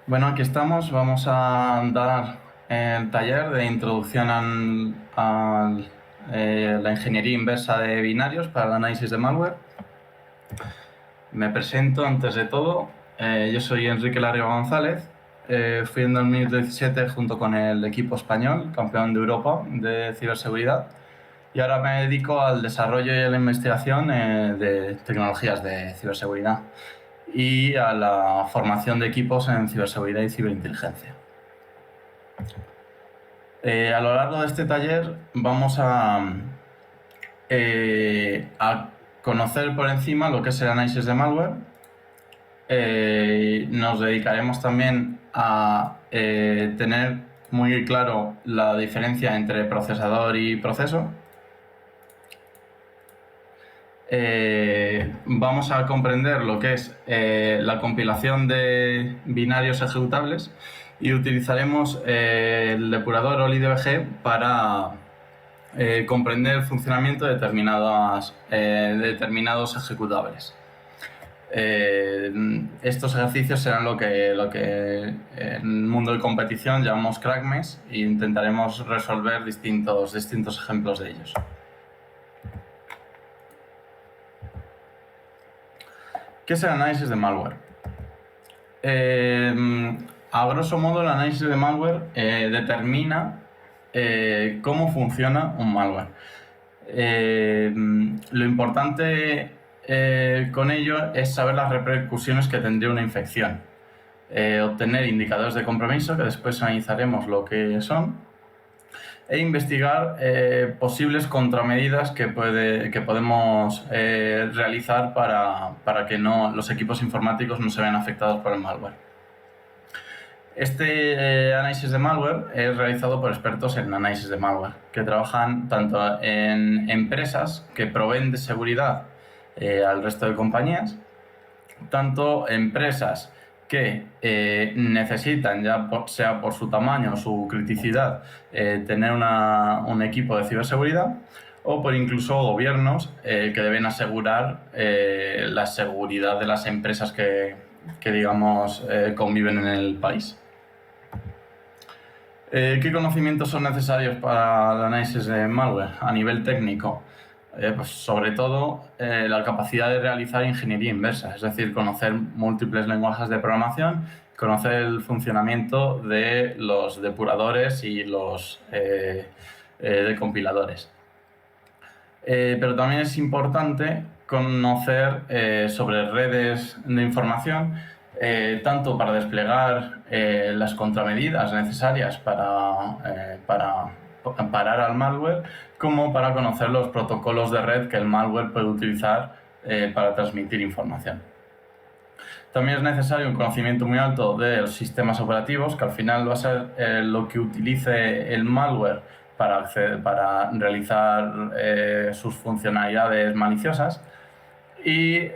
Bueno, aquí estamos. Vamos a dar el taller de introducción a la ingeniería inversa de binarios para el análisis de malware. Me presento antes de todo. Yo soy Enrique Larriba González. Fui en 2017 junto con el equipo español, campeón de Europa de ciberseguridad. Y ahora me dedico al desarrollo y a la investigación de tecnologías de ciberseguridad y a la formación de equipos en ciberseguridad y ciberinteligencia. A lo largo de este taller vamos a conocer por encima lo que es el análisis de malware. Nos dedicaremos también a tener muy claro la diferencia entre procesador y proceso. Vamos a comprender lo que es la compilación de binarios ejecutables y utilizaremos el depurador OLI-DBG para comprender el funcionamiento de determinados ejecutables. Estos ejercicios serán lo que en el mundo de competición llamamos crackmess e intentaremos resolver distintos ejemplos de ellos. ¿Qué es el análisis de malware? A grosso modo, el análisis de malware determina cómo funciona un malware. Lo importante con ello es saber las repercusiones que tendría una infección. Obtener indicadores de compromiso, que después analizaremos lo que son, e investigar posibles contramedidas que podemos realizar para que los equipos informáticos no se vean afectados por el malware. Este análisis de malware es realizado por expertos en análisis de malware, que trabajan tanto en empresas que proveen de seguridad al resto de compañías, tanto empresas que necesitan, ya sea por su tamaño o su criticidad, tener un equipo de ciberseguridad, o por incluso gobiernos que deben asegurar la seguridad de las empresas que digamos, conviven en el país. ¿Qué conocimientos son necesarios para el análisis de malware a nivel técnico? Pues sobre todo la capacidad de realizar ingeniería inversa, es decir, conocer múltiples lenguajes de programación, conocer el funcionamiento de los depuradores y los decompiladores. Pero también es importante conocer sobre redes de información, tanto para desplegar las contramedidas necesarias para parar al malware, como para conocer los protocolos de red que el malware puede utilizar para transmitir información. También es necesario un conocimiento muy alto de los sistemas operativos, que al final va a ser lo que utilice el malware para realizar sus funcionalidades maliciosas, y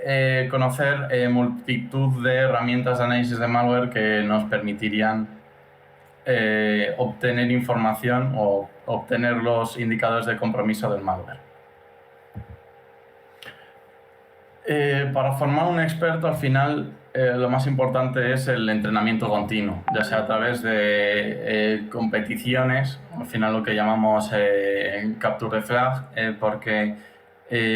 conocer multitud de herramientas de análisis de malware que nos permitirían obtener información o obtener los indicadores de compromiso del malware. Para formar un experto, al final, lo más importante es el entrenamiento continuo, ya sea a través de competiciones, al final lo que llamamos capture the flag, porque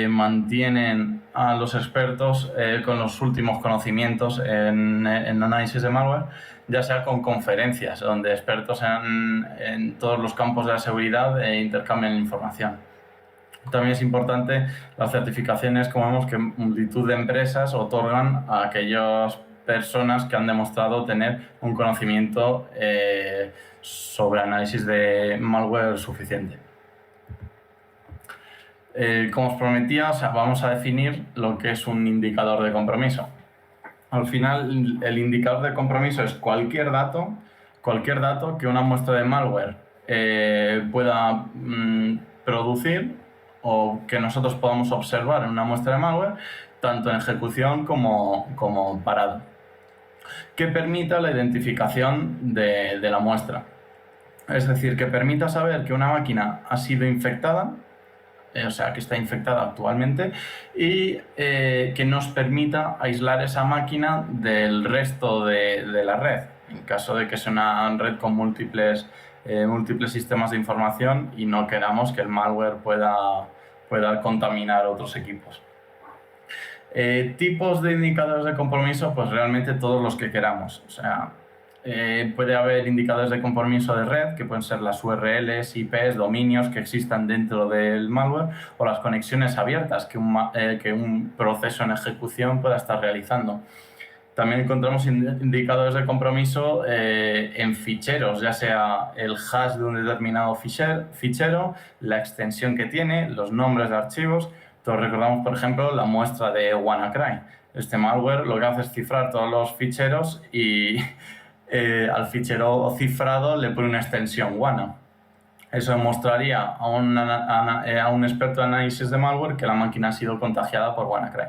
mantienen a los expertos con los últimos conocimientos en análisis de malware, ya sea con conferencias donde expertos en todos los campos de la seguridad intercambian información. También es importante las certificaciones, como vemos, que multitud de empresas otorgan a aquellas personas que han demostrado tener un conocimiento sobre análisis de malware suficiente. Como os prometía, vamos a definir lo que es un indicador de compromiso. Al final, el indicador de compromiso es cualquier dato que una muestra de malware pueda producir, o que nosotros podamos observar en una muestra de malware, tanto en ejecución como parado, que permita la identificación de la muestra. Es decir, que permita saber que una máquina ha sido infectada, o sea, que está infectada actualmente, y que nos permita aislar esa máquina del resto de la red. en caso de que sea una red con múltiples sistemas de información y no queramos que el malware pueda contaminar otros equipos. Tipos de indicadores de compromiso, pues realmente todos los que queramos. O sea, puede haber indicadores de compromiso de red, que pueden ser las URLs, IPs, dominios que existan dentro del malware, o las conexiones abiertas que un proceso en ejecución pueda estar realizando. También encontramos indicadores de compromiso en ficheros, ya sea el hash de un determinado fichero, la extensión que tiene, los nombres de archivos. Todos recordamos, por ejemplo, la muestra de WannaCry. Este malware lo que hace es cifrar todos los ficheros y al fichero cifrado le pone una extensión WANA. Eso demostraría a un experto de análisis de malware que la máquina ha sido contagiada por WannaCry.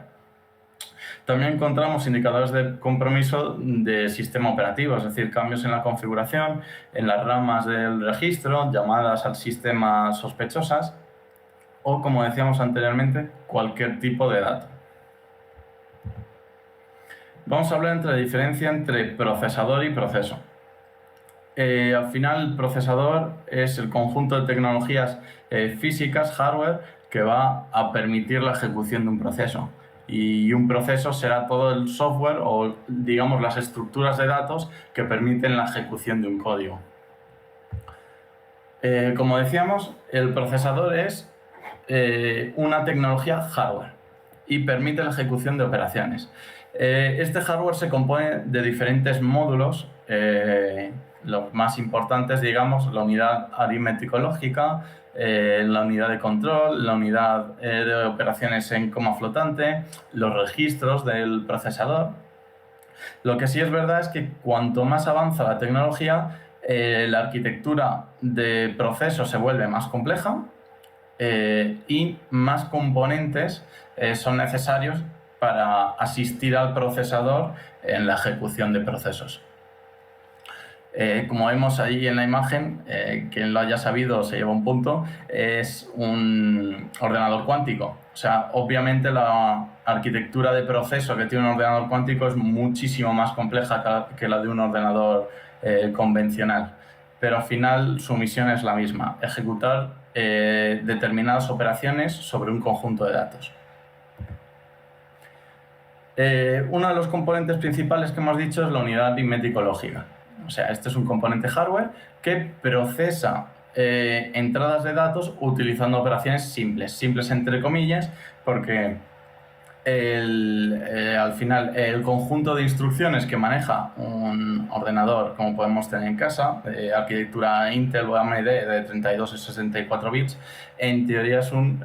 También encontramos indicadores de compromiso de sistema operativo, es decir, cambios en la configuración, en las ramas del registro, llamadas al sistema sospechosas o, como decíamos anteriormente, cualquier tipo de dato. Vamos a hablar entre la diferencia entre procesador y proceso. Al final, el procesador es el conjunto de tecnologías físicas, hardware, que va a permitir la ejecución de un proceso. Y un proceso será todo el software o, digamos, las estructuras de datos que permiten la ejecución de un código. Como decíamos, el procesador es una tecnología hardware y permite la ejecución de operaciones. Este hardware se compone de diferentes módulos, los más importantes, digamos, la unidad aritmético-lógica, la unidad de control, la unidad de operaciones en coma flotante, los registros del procesador. Lo que sí es verdad es que cuanto más avanza la tecnología, la arquitectura de procesos se vuelve más compleja y más componentes son necesarios para asistir al procesador en la ejecución de procesos. Como vemos ahí en la imagen, quien lo haya sabido se lleva un punto, es un ordenador cuántico. O sea, obviamente la arquitectura de proceso que tiene un ordenador cuántico es muchísimo más compleja que la de un ordenador convencional. Pero al final su misión es la misma, ejecutar determinadas operaciones sobre un conjunto de datos. Uno de los componentes principales que hemos dicho es la unidad aritmético-lógica. O sea, este es un componente hardware que procesa entradas de datos utilizando operaciones simples entre comillas, porque al final el conjunto de instrucciones que maneja un ordenador, como podemos tener en casa, de arquitectura Intel o AMD de 32 y 64 bits, en teoría es un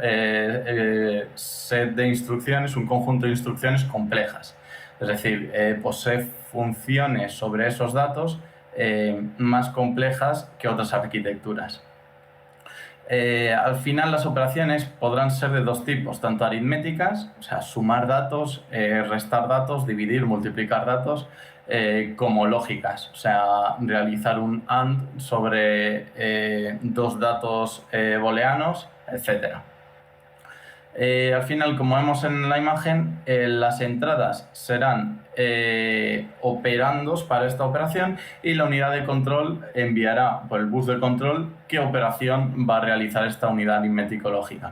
set de instrucciones, un conjunto de instrucciones complejas. Es decir, posee funciones sobre esos datos más complejas que otras arquitecturas. Al final las operaciones podrán ser de dos tipos, tanto aritméticas, o sea, sumar datos, restar datos, dividir, multiplicar datos, como lógicas, o sea, realizar un AND sobre dos datos booleanos, etc. Al final, como vemos en la imagen, las entradas serán operandos para esta operación y la unidad de control enviará por el bus de control qué operación va a realizar esta unidad aritmético-lógica.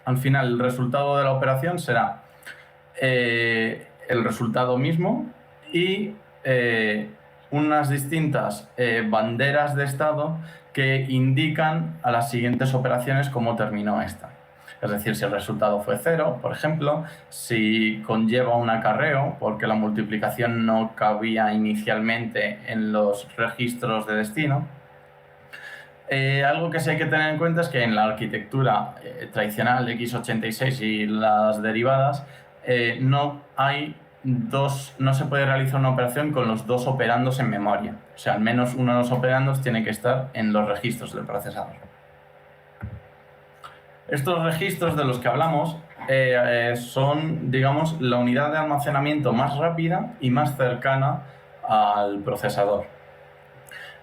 Al final, el resultado de la operación será el resultado mismo y unas distintas banderas de estado que indican a las siguientes operaciones cómo terminó esta. Es decir, si el resultado fue 0, por ejemplo, si conlleva un acarreo porque la multiplicación no cabía inicialmente en los registros de destino. Algo que sí hay que tener en cuenta es que en la arquitectura tradicional x86 y las derivadas no se puede realizar una operación con los dos operandos en memoria. O sea, al menos uno de los operandos tiene que estar en los registros del procesador. Estos registros de los que hablamos son, digamos, la unidad de almacenamiento más rápida y más cercana al procesador.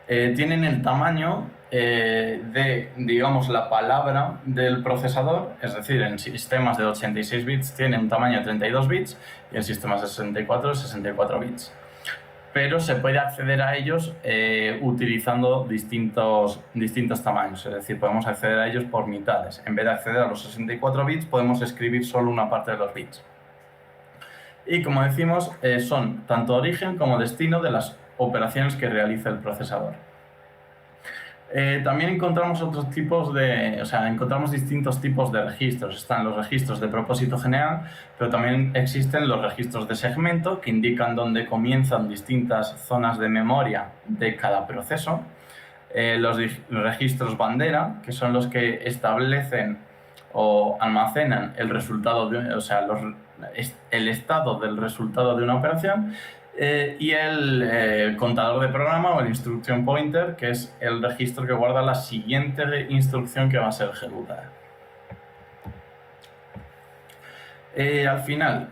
Tienen el tamaño de, digamos, la palabra del procesador, es decir, en sistemas de 86 bits tiene un tamaño de 32 bits y en sistemas de 64 bits. pero se puede acceder a ellos utilizando distintos tamaños, es decir, podemos acceder a ellos por mitades. En vez de acceder a los 64 bits, podemos escribir solo una parte de los bits. Y como decimos, son tanto origen como destino de las operaciones que realiza el procesador. También encontramos encontramos distintos tipos de registros. Están los registros de propósito general, pero también existen los registros de segmento que indican dónde comienzan distintas zonas de memoria de cada proceso. Los registros bandera, que son los que establecen o almacenan el resultado el estado del resultado de una operación. Y el contador de programa o el instruction pointer, que es el registro que guarda la siguiente instrucción que va a ser ejecutada. Al final,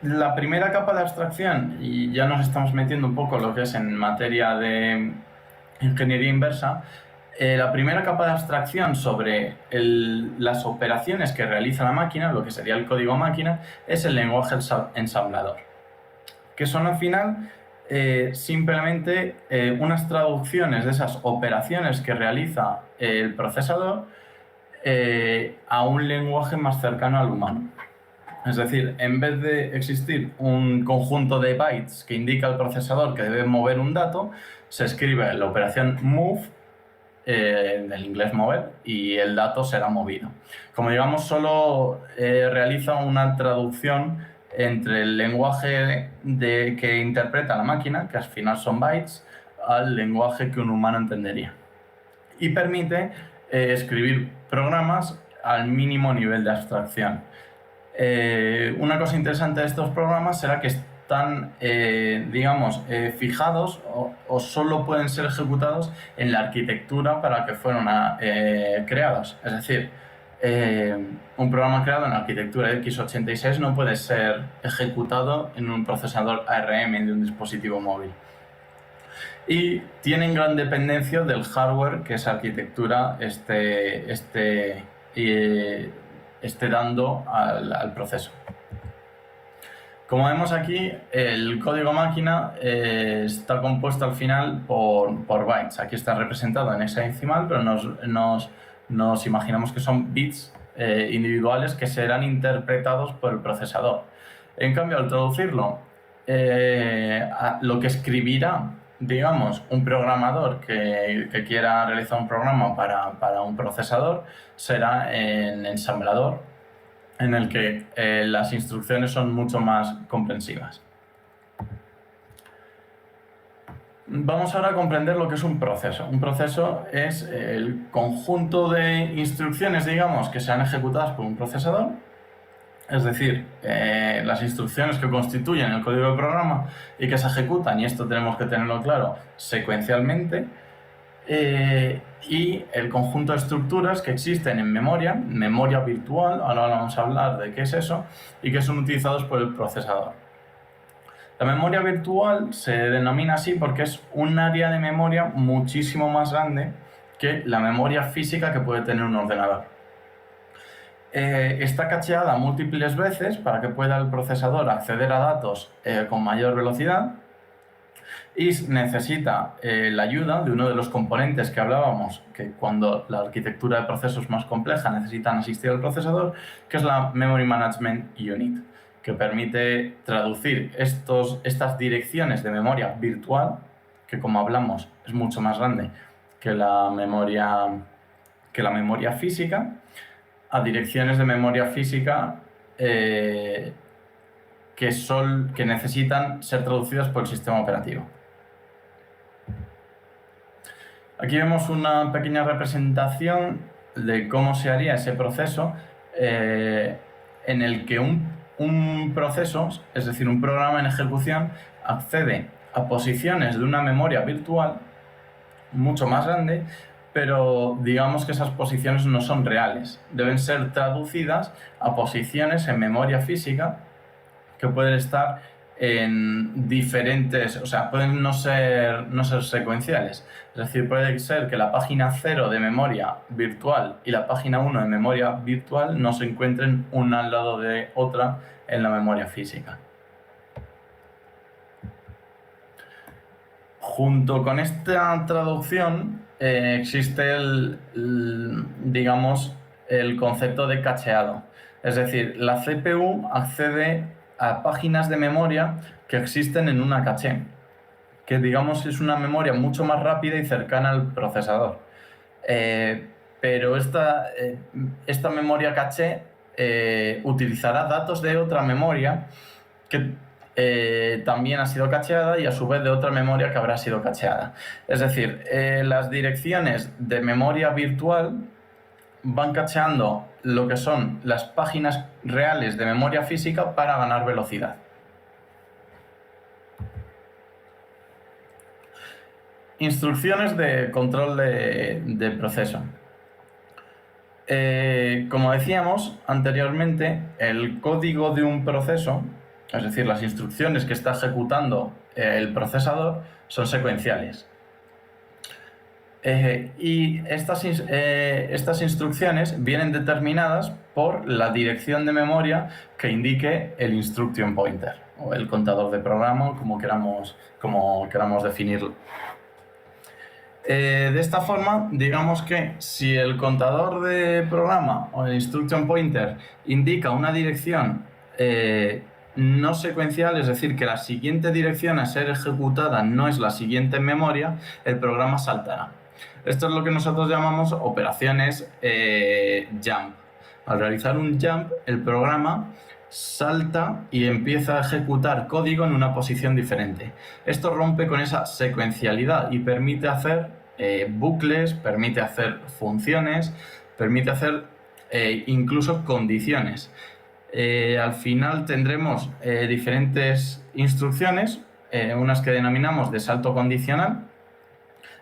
la primera capa de abstracción, y ya nos estamos metiendo un poco lo que es en materia de ingeniería inversa, la primera capa de abstracción sobre las operaciones que realiza la máquina, lo que sería el código máquina, es el lenguaje ensamblador, que son al final simplemente unas traducciones de esas operaciones que realiza el procesador a un lenguaje más cercano al humano. Es decir, en vez de existir un conjunto de bytes que indica al procesador que debe mover un dato, se escribe la operación move, del inglés mover, y el dato será movido. Como digamos, solo realiza una traducción entre el lenguaje que interpreta la máquina, que al final son bytes, al lenguaje que un humano entendería. Y permite escribir programas al mínimo nivel de abstracción. Una cosa interesante de estos programas será que están, fijados o solo pueden ser ejecutados en la arquitectura para la que fueron creados. Es decir, un programa creado en la arquitectura x86 no puede ser ejecutado en un procesador ARM de un dispositivo móvil. Y tienen gran dependencia del hardware que esa arquitectura esté dando al proceso. Como vemos aquí, el código máquina está compuesto al final por bytes. Aquí está representado en hexadecimal, pero nos imaginamos que son bits individuales que serán interpretados por el procesador. En cambio, al traducirlo, lo que escribirá, digamos, un programador que quiera realizar un programa para un procesador será en ensamblador, en el que las instrucciones son mucho más comprensivas. Vamos ahora a comprender lo que es un proceso. Un proceso es el conjunto de instrucciones, digamos, que sean ejecutadas por un procesador, es decir, las instrucciones que constituyen el código de programa y que se ejecutan, y esto tenemos que tenerlo claro, secuencialmente, y el conjunto de estructuras que existen en memoria virtual, ahora vamos a hablar de qué es eso, y que son utilizados por el procesador. La memoria virtual se denomina así porque es un área de memoria muchísimo más grande que la memoria física que puede tener un ordenador. Está cacheada múltiples veces para que pueda el procesador acceder a datos con mayor velocidad, y necesita la ayuda de uno de los componentes que hablábamos, que cuando la arquitectura de procesos es más compleja necesitan asistir al procesador, que es la Memory Management Unit, que permite traducir estas direcciones de memoria virtual, que como hablamos es mucho más grande que la memoria física, a direcciones de memoria física que necesitan ser traducidas por el sistema operativo. Aquí vemos una pequeña representación de cómo se haría ese proceso en el que un proceso, es decir, un programa en ejecución, accede a posiciones de una memoria virtual mucho más grande, pero digamos que esas posiciones no son reales. Deben ser traducidas a posiciones en memoria física que pueden estar en diferentes, pueden no ser secuenciales. Es decir, puede ser que la página 0 de memoria virtual y la página 1 de memoria virtual no se encuentren una al lado de otra en la memoria física. Junto con esta traducción existe digamos, el concepto de cacheado. Es decir, la CPU accede a páginas de memoria que existen en una caché, que digamos es una memoria mucho más rápida y cercana al procesador. Pero esta memoria caché utilizará datos de otra memoria que también ha sido cacheada y a su vez de otra memoria que habrá sido cacheada. Es decir, las direcciones de memoria virtual van cacheando lo que son las páginas reales de memoria física para ganar velocidad. Instrucciones de control de proceso. Como decíamos anteriormente, el código de un proceso, es decir, las instrucciones que está ejecutando el procesador, son secuenciales. Y estas instrucciones vienen determinadas por la dirección de memoria que indique el instruction pointer, o el contador de programa, como queramos definirlo. De esta forma, digamos que si el contador de programa o el instruction pointer indica una dirección no secuencial, es decir, que la siguiente dirección a ser ejecutada no es la siguiente en memoria, el programa saltará. Esto es lo que nosotros llamamos operaciones jump. Al realizar un jump, el programa salta y empieza a ejecutar código en una posición diferente. Esto rompe con esa secuencialidad y permite hacer bucles, permite hacer funciones, permite hacer incluso condiciones. Al final tendremos diferentes instrucciones, unas que denominamos de salto condicional,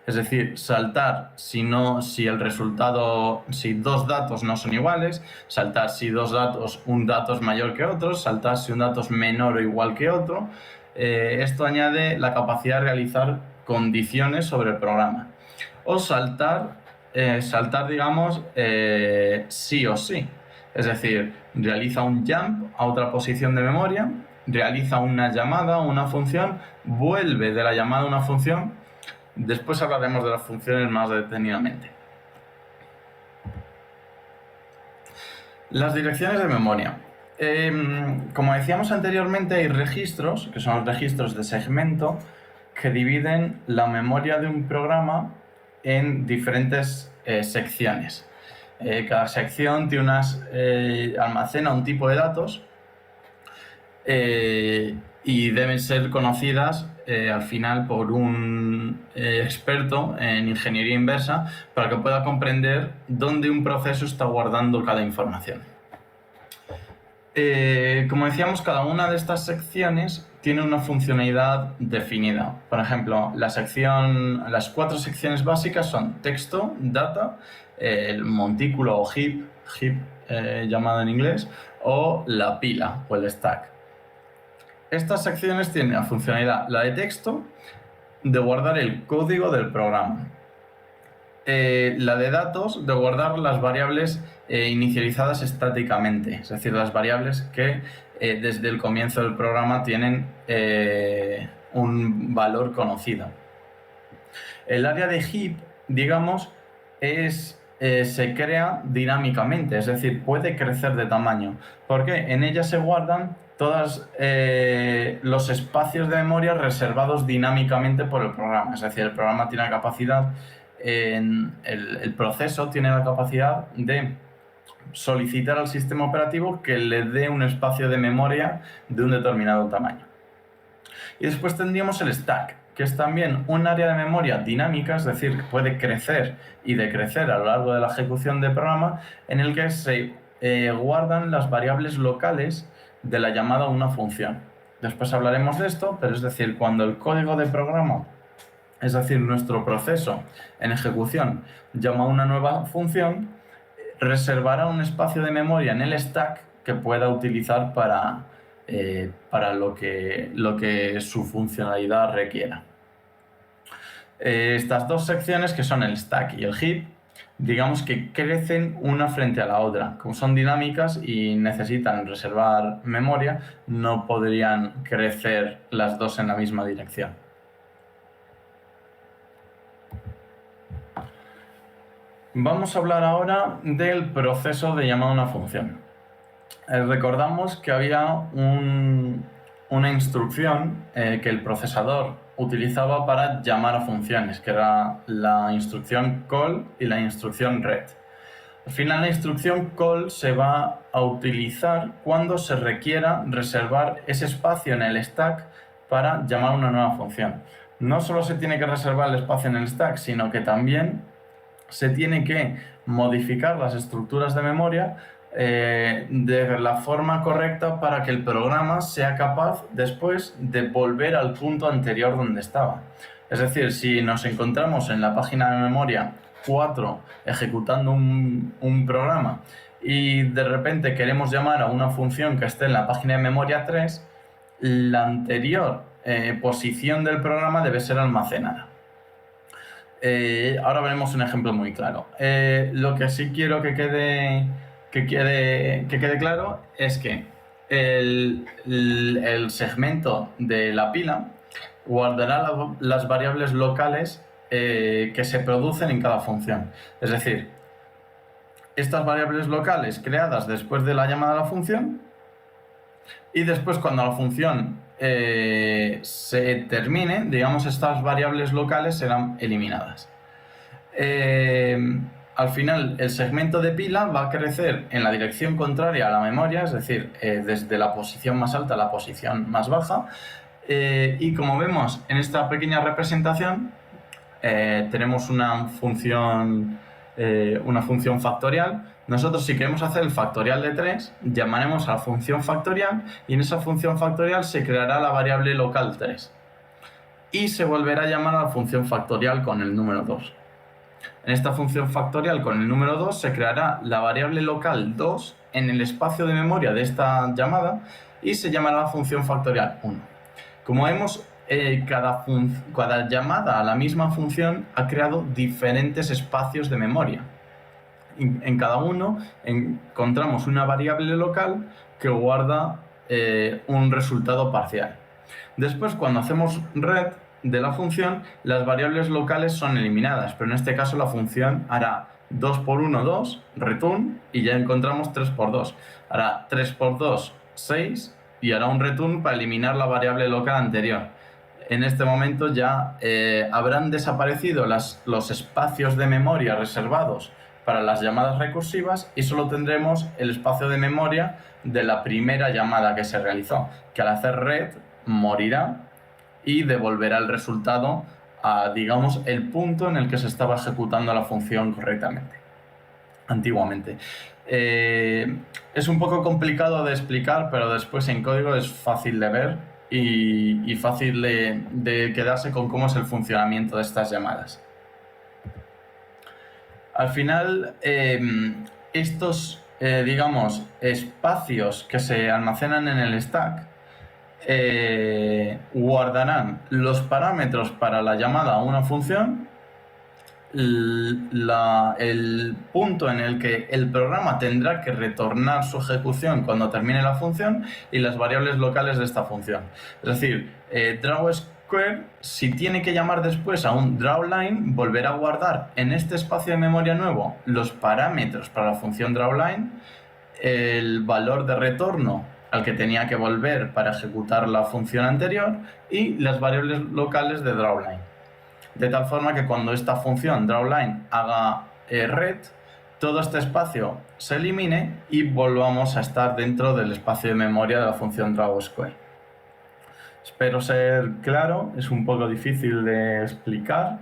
es decir, saltar si dos datos no son iguales, saltar si un dato es mayor que otro, saltar si un dato es menor o igual que otro. Esto añade la capacidad de realizar condiciones sobre el programa. O saltar digamos, sí o sí. Es decir, realiza un jump a otra posición de memoria, realiza una llamada a una función, vuelve de la llamada a una función. Después hablaremos de las funciones más detenidamente. Las direcciones de memoria. Como decíamos anteriormente, hay registros, que son los registros de segmento, que dividen la memoria de un programa en diferentes secciones. Cada sección almacena un tipo de datos y deben ser conocidas al final por un experto en ingeniería inversa para que pueda comprender dónde un proceso está guardando cada información. Como decíamos, cada una de estas secciones tiene una funcionalidad definida. Por ejemplo, las 4 secciones básicas son texto, data, el montículo o heap llamado en inglés, o la pila o el stack. Estas secciones tienen la funcionalidad, la de texto, de guardar el código del programa. La de datos, de guardar las variables inicializadas estáticamente, es decir, las variables que desde el comienzo del programa tienen un valor conocido. El área de heap, digamos, se crea dinámicamente, es decir, puede crecer de tamaño, porque en ella se guardan todos los espacios de memoria reservados dinámicamente por el programa. Es decir, el programa tiene la capacidad, el proceso tiene la capacidad de solicitar al sistema operativo que le dé un espacio de memoria de un determinado tamaño. Y después tendríamos el stack, que es también un área de memoria dinámica, es decir, que puede crecer y decrecer a lo largo de la ejecución del programa, en el que se guardan las variables locales de la llamada a una función. Después hablaremos de esto, pero es decir, cuando el código de programa, es decir, nuestro proceso en ejecución, llama a una nueva función, reservará un espacio de memoria en el stack que pueda utilizar para lo que su funcionalidad requiera. Estas dos secciones, que son el stack y el heap, digamos que crecen una frente a la otra. Como son dinámicas y necesitan reservar memoria, no podrían crecer las dos en la misma dirección. Vamos a hablar ahora del proceso de llamada a una función. Recordamos que había una instrucción que el procesador utilizaba para llamar a funciones, que era la instrucción call y la instrucción read. Al final, la instrucción call se va a utilizar cuando se requiera reservar ese espacio en el stack para llamar a una nueva función. No solo se tiene que reservar el espacio en el stack, sino que también se tiene que modificar las estructuras de memoria de la forma correcta para que el programa sea capaz después de volver al punto anterior donde estaba. Es decir, si nos encontramos en la página de memoria 4 ejecutando un programa y de repente queremos llamar a una función que esté en la página de memoria 3, la anterior posición del programa debe ser almacenada. Ahora veremos un ejemplo muy claro. Lo que sí quiero que quede claro es que el segmento de la pila guardará las variables locales que se producen en cada función. Es decir, estas variables locales creadas después de la llamada a la función, y después cuando la función se termine, digamos, estas variables locales serán eliminadas. Al final, el segmento de pila va a crecer en la dirección contraria a la memoria, es decir, desde la posición más alta a la posición más baja. Y como vemos en esta pequeña representación, tenemos una función factorial. Nosotros, si queremos hacer el factorial de 3, llamaremos a la función factorial y en esa función factorial se creará la variable local 3 y se volverá a llamar a la función factorial con el número 2. En esta función factorial con el número 2 se creará la variable local 2 en el espacio de memoria de esta llamada y se llamará la función factorial 1. Como vemos, cada llamada a la misma función ha creado diferentes espacios de memoria. En cada uno encontramos una variable local que guarda un resultado parcial. Después, cuando hacemos read de la función, las variables locales son eliminadas, pero en este caso la función hará 2 por 1, 2, return, y ya encontramos 3 por 2. Hará 3 por 2, 6, y hará un return para eliminar la variable local anterior. En este momento ya habrán desaparecido los espacios de memoria reservados para las llamadas recursivas y solo tendremos el espacio de memoria de la primera llamada que se realizó, que al hacer read morirá y devolverá el resultado a, digamos, el punto en el que se estaba ejecutando la función correctamente, antiguamente. Es un poco complicado de explicar, pero después en código es fácil de ver y fácil de quedarse con cómo es el funcionamiento de estas llamadas. Al final, estos, digamos, espacios que se almacenan en el stack guardarán los parámetros para la llamada a una función, el punto en el que el programa tendrá que retornar su ejecución cuando termine la función y las variables locales de esta función. Es decir, drawSquare, si tiene que llamar después a un drawLine, volverá a guardar en este espacio de memoria nuevo los parámetros para la función drawLine, el valor de retorno al que tenía que volver para ejecutar la función anterior y las variables locales de drawLine. De tal forma que cuando esta función drawLine haga read, todo este espacio se elimine y volvamos a estar dentro del espacio de memoria de la función drawSquare. Espero ser claro, es un poco difícil de explicar,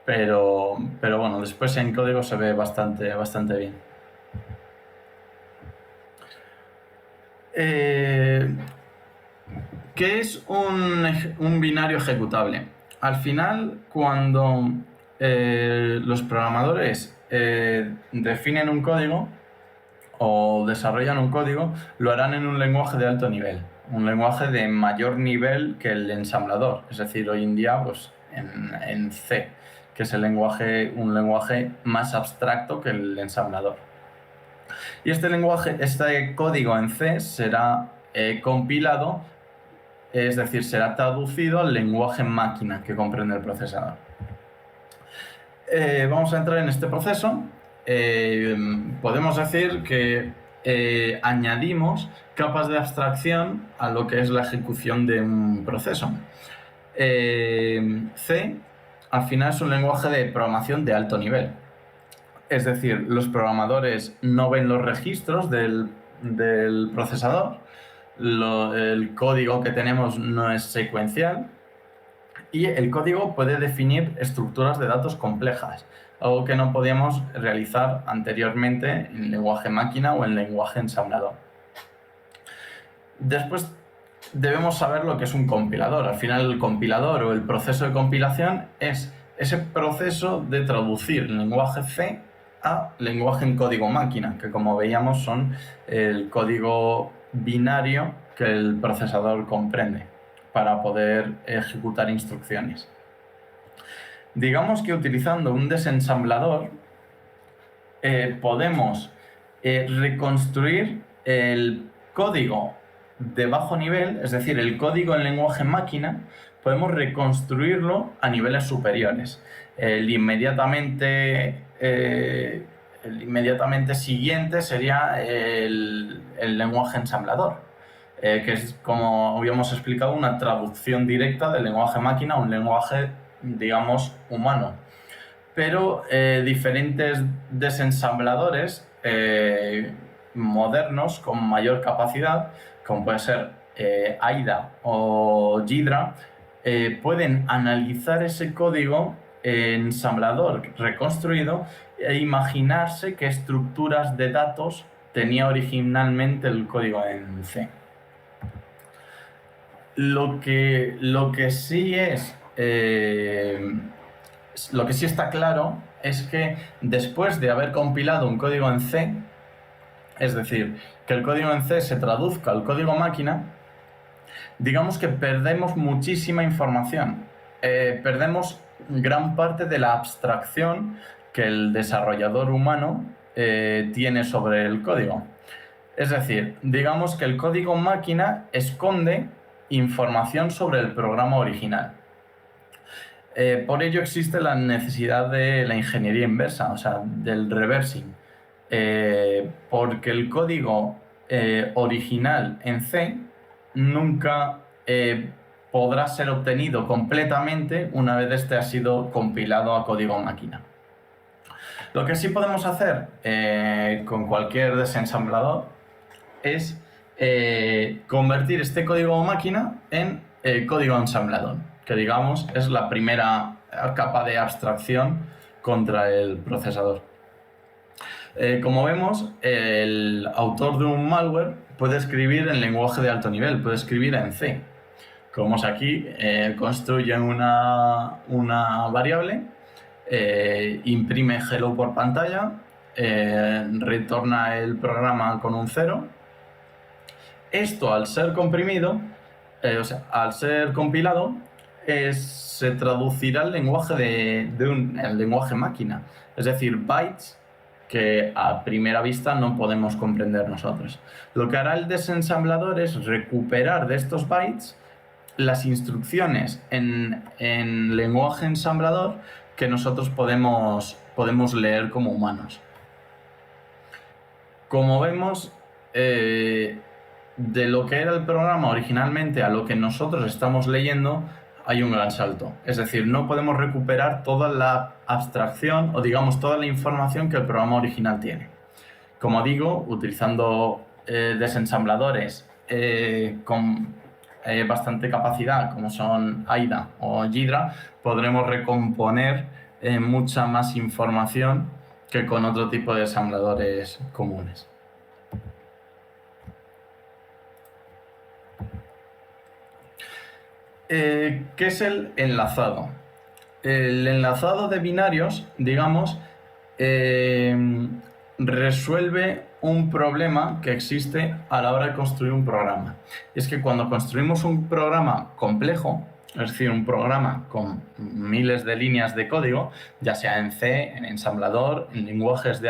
pero bueno, después en código se ve bastante bien. ¿Qué es un binario ejecutable? Al final, cuando los programadores definen un código o desarrollan un código, lo harán en un lenguaje de alto nivel, un lenguaje de mayor nivel que el ensamblador. Es decir, hoy en día pues, en C, que es un lenguaje más abstracto que el ensamblador. Y este código en C será compilado, es decir, será traducido al lenguaje máquina que comprende el procesador. Vamos a entrar en este proceso. podemos decir que añadimos capas de abstracción a lo que es la ejecución de un proceso. C, al final, es un lenguaje de programación de alto nivel. Es decir, los programadores no ven los registros del procesador, el código que tenemos no es secuencial y el código puede definir estructuras de datos complejas, algo que no podíamos realizar anteriormente en lenguaje máquina o en lenguaje ensamblador. Después debemos saber lo que es un compilador. Al final, el compilador o el proceso de compilación es ese proceso de traducir el lenguaje C a lenguaje en código máquina, que como veíamos son el código binario que el procesador comprende para poder ejecutar instrucciones. Digamos que utilizando un desensamblador podemos reconstruir el código de bajo nivel, es decir, el código en lenguaje máquina, podemos reconstruirlo a niveles superiores. El inmediatamente siguiente sería el lenguaje ensamblador, que es, como habíamos explicado, una traducción directa del lenguaje máquina a un lenguaje, digamos, humano. Pero diferentes desensambladores modernos con mayor capacidad, como puede ser AIDA o Ghidra, pueden analizar ese código ensamblador reconstruido e imaginarse qué estructuras de datos tenía originalmente el código en C. Lo que sí está claro es que después de haber compilado un código en C, es decir, que el código en C se traduzca al código máquina, digamos que perdemos muchísima información. Perdemos gran parte de la abstracción que el desarrollador humano tiene sobre el código. Es decir, digamos que el código máquina esconde información sobre el programa original. Por ello existe la necesidad de la ingeniería inversa, o sea, del reversing, porque el código original en C nunca podrá ser obtenido completamente una vez este ha sido compilado a código máquina. Lo que sí podemos hacer con cualquier desensamblador es convertir este código máquina en código ensamblador, que digamos es la primera capa de abstracción contra el procesador. Como vemos, el autor de un malware puede escribir en lenguaje de alto nivel, puede escribir en C. Como vemos aquí, construye una variable, imprime hello por pantalla, retorna el programa con un 0. Esto, al ser comprimido, al ser compilado, se traducirá al lenguaje el lenguaje máquina, es decir, bytes que a primera vista no podemos comprender nosotros. Lo que hará el desensamblador es recuperar de estos bytes las instrucciones en lenguaje ensamblador que nosotros podemos leer como humanos. Como vemos, de lo que era el programa originalmente a lo que nosotros estamos leyendo hay un gran salto. Es decir, no podemos recuperar toda la abstracción o digamos toda la información que el programa original tiene. Como digo, utilizando desensambladores con bastante capacidad como son AIDA o Ghidra, podremos recomponer mucha más información que con otro tipo de ensambladores comunes. ¿Qué es el enlazado? El enlazado de binarios, digamos, resuelve un problema que existe a la hora de construir un programa. Es que cuando construimos un programa complejo, es decir, un programa con miles de líneas de código, ya sea en C, en ensamblador, en lenguajes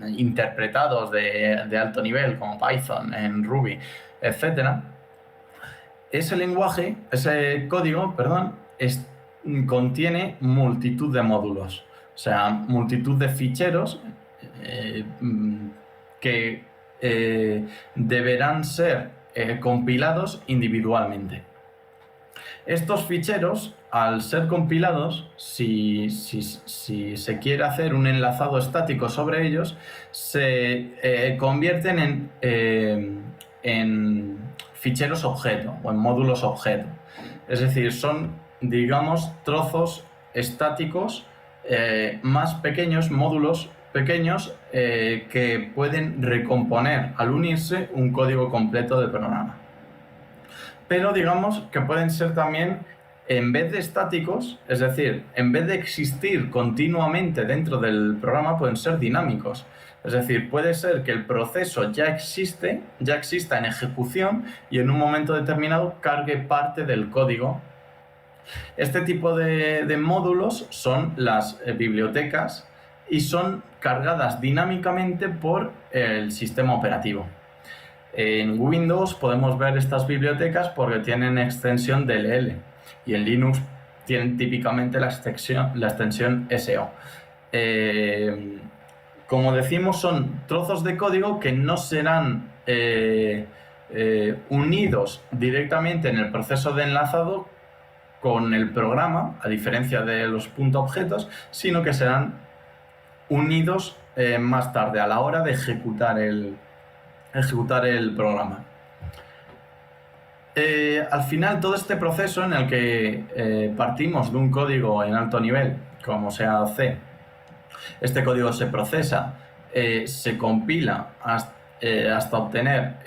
interpretados de alto nivel como Python, en Ruby, etc., ese código, contiene multitud de módulos. O sea, multitud de ficheros que deberán ser compilados individualmente. Estos ficheros, al ser compilados, si se quiere hacer un enlazado estático sobre ellos, se convierten en ficheros objeto o en módulos objeto. Es decir, son, digamos, trozos estáticos más pequeños, módulos pequeños que pueden recomponer al unirse un código completo del programa. Pero digamos que pueden ser también, en vez de estáticos, es decir, en vez de existir continuamente dentro del programa, pueden ser dinámicos. Es decir, puede ser que el proceso ya exista en ejecución y en un momento determinado cargue parte del código. Este tipo de módulos son las bibliotecas y son cargadas dinámicamente por el sistema operativo. En Windows podemos ver estas bibliotecas porque tienen extensión DLL y en Linux tienen típicamente la extensión SO. Como decimos, son trozos de código que no serán unidos directamente en el proceso de enlazado con el programa, a diferencia de los .objetos, sino que serán unidos más tarde a la hora de ejecutar el programa. Al final, todo este proceso en el que partimos de un código en alto nivel, como sea C, este código se procesa, se compila hasta obtener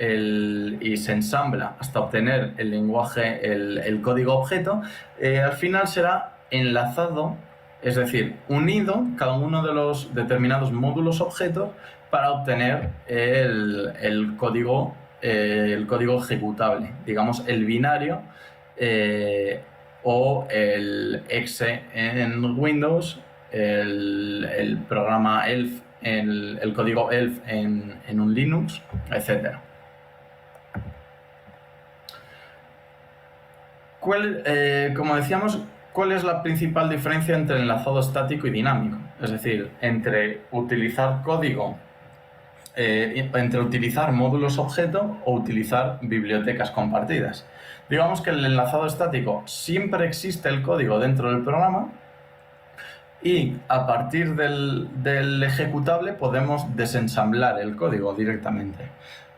y se ensambla hasta obtener el lenguaje, el código objeto, al final será enlazado, es decir, unido cada uno de los determinados módulos objetos para obtener el código ejecutable, digamos el binario o el exe en Windows, el programa ELF, el código ELF en un Linux, etc. Como decíamos, ¿cuál es la principal diferencia entre enlazado estático y dinámico? Es decir, entre utilizar código, entre utilizar módulos objeto o utilizar bibliotecas compartidas. Digamos que el enlazado estático siempre existe el código dentro del programa y a partir del ejecutable podemos desensamblar el código directamente.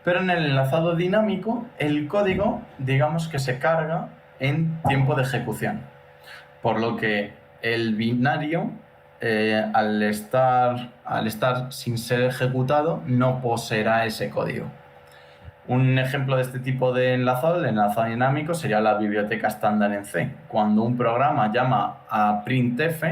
Pero en el enlazado dinámico, el código, digamos que se carga en tiempo de ejecución. Por lo que el binario, al estar sin ser ejecutado, no poseerá ese código. Un ejemplo de este tipo de enlazado, el enlazado dinámico, sería la biblioteca estándar en C. Cuando un programa llama a printf,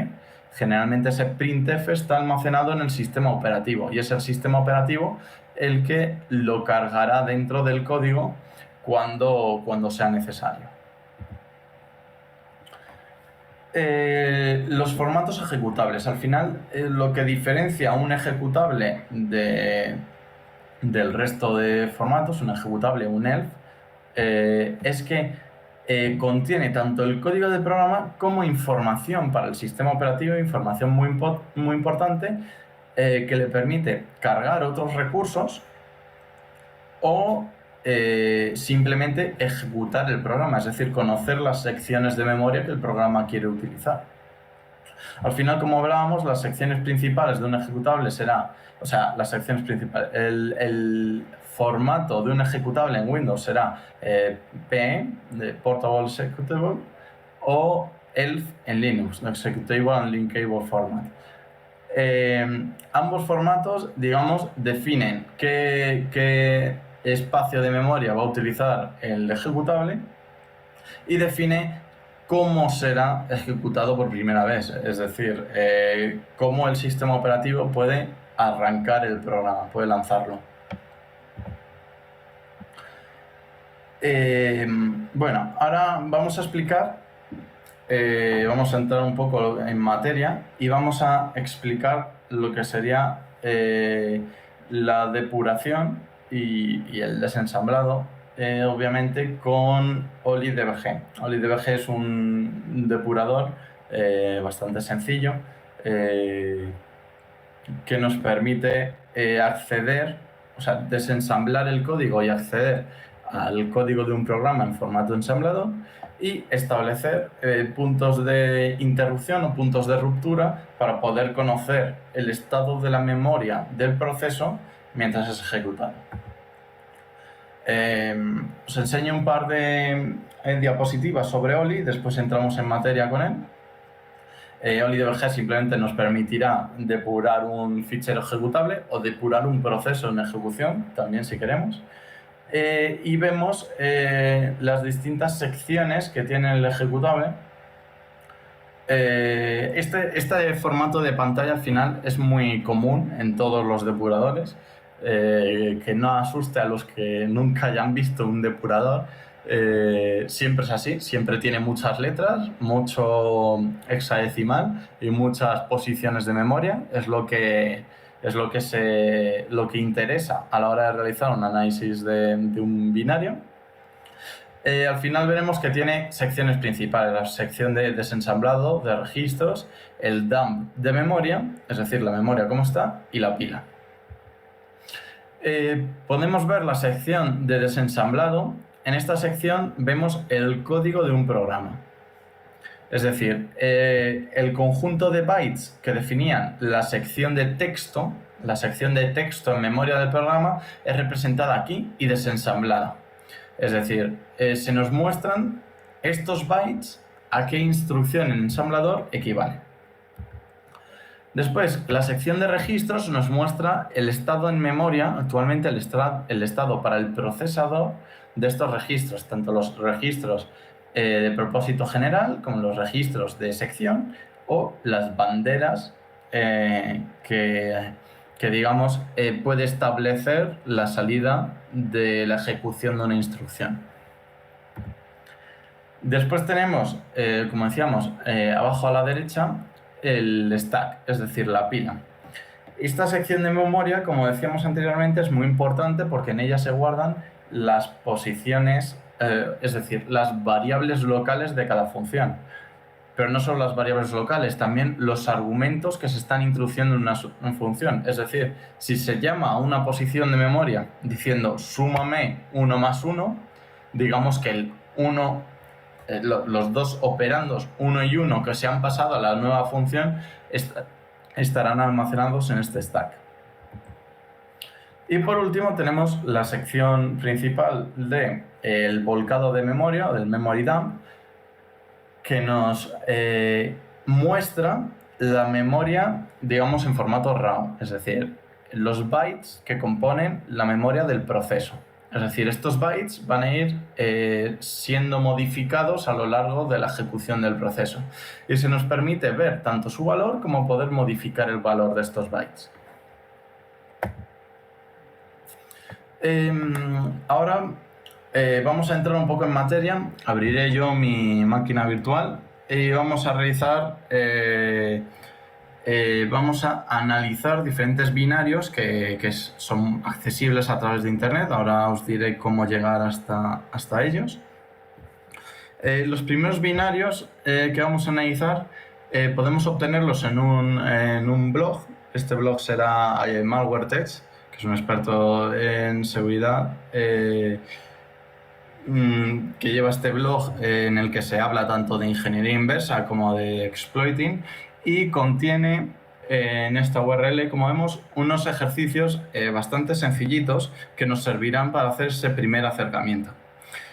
generalmente ese printf está almacenado en el sistema operativo y es el sistema operativo el que lo cargará dentro del código cuando sea necesario. Los formatos ejecutables. Al final, lo que diferencia un ejecutable del resto de formatos, un ejecutable, un ELF, es que contiene tanto el código del programa como información para el sistema operativo, información muy importante que le permite cargar otros recursos o simplemente ejecutar el programa, es decir, conocer las secciones de memoria que el programa quiere utilizar. Al final, como hablábamos, las secciones principales de un ejecutable el formato de un ejecutable en Windows será PE, de Portable Executable, o ELF en Linux, Executable and Linkable Format. Ambos formatos, digamos, definen qué espacio de memoria va a utilizar el ejecutable y define cómo será ejecutado por primera vez, es decir, cómo el sistema operativo puede arrancar el programa, puede lanzarlo. Bueno, ahora vamos a explicar, vamos a entrar un poco en materia y vamos a explicar lo que sería la depuración y el desensamblado, obviamente con OllyDbg. OllyDbg es un depurador bastante sencillo, que nos permite acceder, o sea, desensamblar el código y acceder al código de un programa en formato ensamblador y establecer puntos de interrupción o puntos de ruptura para poder conocer el estado de la memoria del proceso mientras es ejecutado. Os enseño un par de diapositivas sobre Oli, después entramos en materia con él. OllyDbg simplemente nos permitirá depurar un fichero ejecutable o depurar un proceso en ejecución, también si queremos. Y vemos las distintas secciones que tiene el ejecutable. Este formato de pantalla al final es muy común en todos los depuradores, que no asuste a los que nunca hayan visto un depurador. Siempre es así, siempre tiene muchas letras, mucho hexadecimal y muchas posiciones de memoria. Es lo que interesa a la hora de realizar un análisis de un binario. Al final veremos que tiene secciones principales, la sección de desensamblado de registros, el dump de memoria, es decir, la memoria como está, y la pila. Podemos ver la sección de desensamblado. En esta sección vemos el código de un programa. Es decir, el conjunto de bytes que definían la sección de texto en memoria del programa es representada aquí y desensamblada. Es decir, se nos muestran estos bytes a qué instrucción en ensamblador equivale. Después, la sección de registros nos muestra el estado en memoria, actualmente el estado para el procesador de estos registros, tanto los registros de propósito general como los registros de sección o las banderas que digamos, puede establecer la salida de la ejecución de una instrucción. Después tenemos, como decíamos, abajo a la derecha, el stack, es decir, la pila. Esta sección de memoria, como decíamos anteriormente, es muy importante porque en ella se guardan las posiciones, es decir, las variables locales de cada función. Pero no solo las variables locales, también los argumentos que se están introduciendo en una función. Es decir, si se llama a una posición de memoria diciendo súmame 1 más 1, digamos que el 1, los dos operandos 1 y 1 que se han pasado a la nueva función estarán almacenados en este stack. Y por último tenemos la sección principal del volcado de memoria, o del memory dump, que nos muestra la memoria, digamos, en formato RAW, es decir, los bytes que componen la memoria del proceso. Es decir, estos bytes van a ir siendo modificados a lo largo de la ejecución del proceso. Y se nos permite ver tanto su valor como poder modificar el valor de estos bytes. Ahora vamos a entrar un poco en materia. Abriré yo mi máquina virtual y vamos a realizar, vamos a analizar diferentes binarios que son accesibles a través de Internet. Ahora os diré cómo llegar hasta ellos. Los primeros binarios que vamos a analizar podemos obtenerlos en un blog. Este blog será MalwareTech, que es un experto en seguridad, que lleva este blog en el que se habla tanto de ingeniería inversa como de exploiting, y contiene en esta URL, como vemos, unos ejercicios bastante sencillitos que nos servirán para hacer ese primer acercamiento.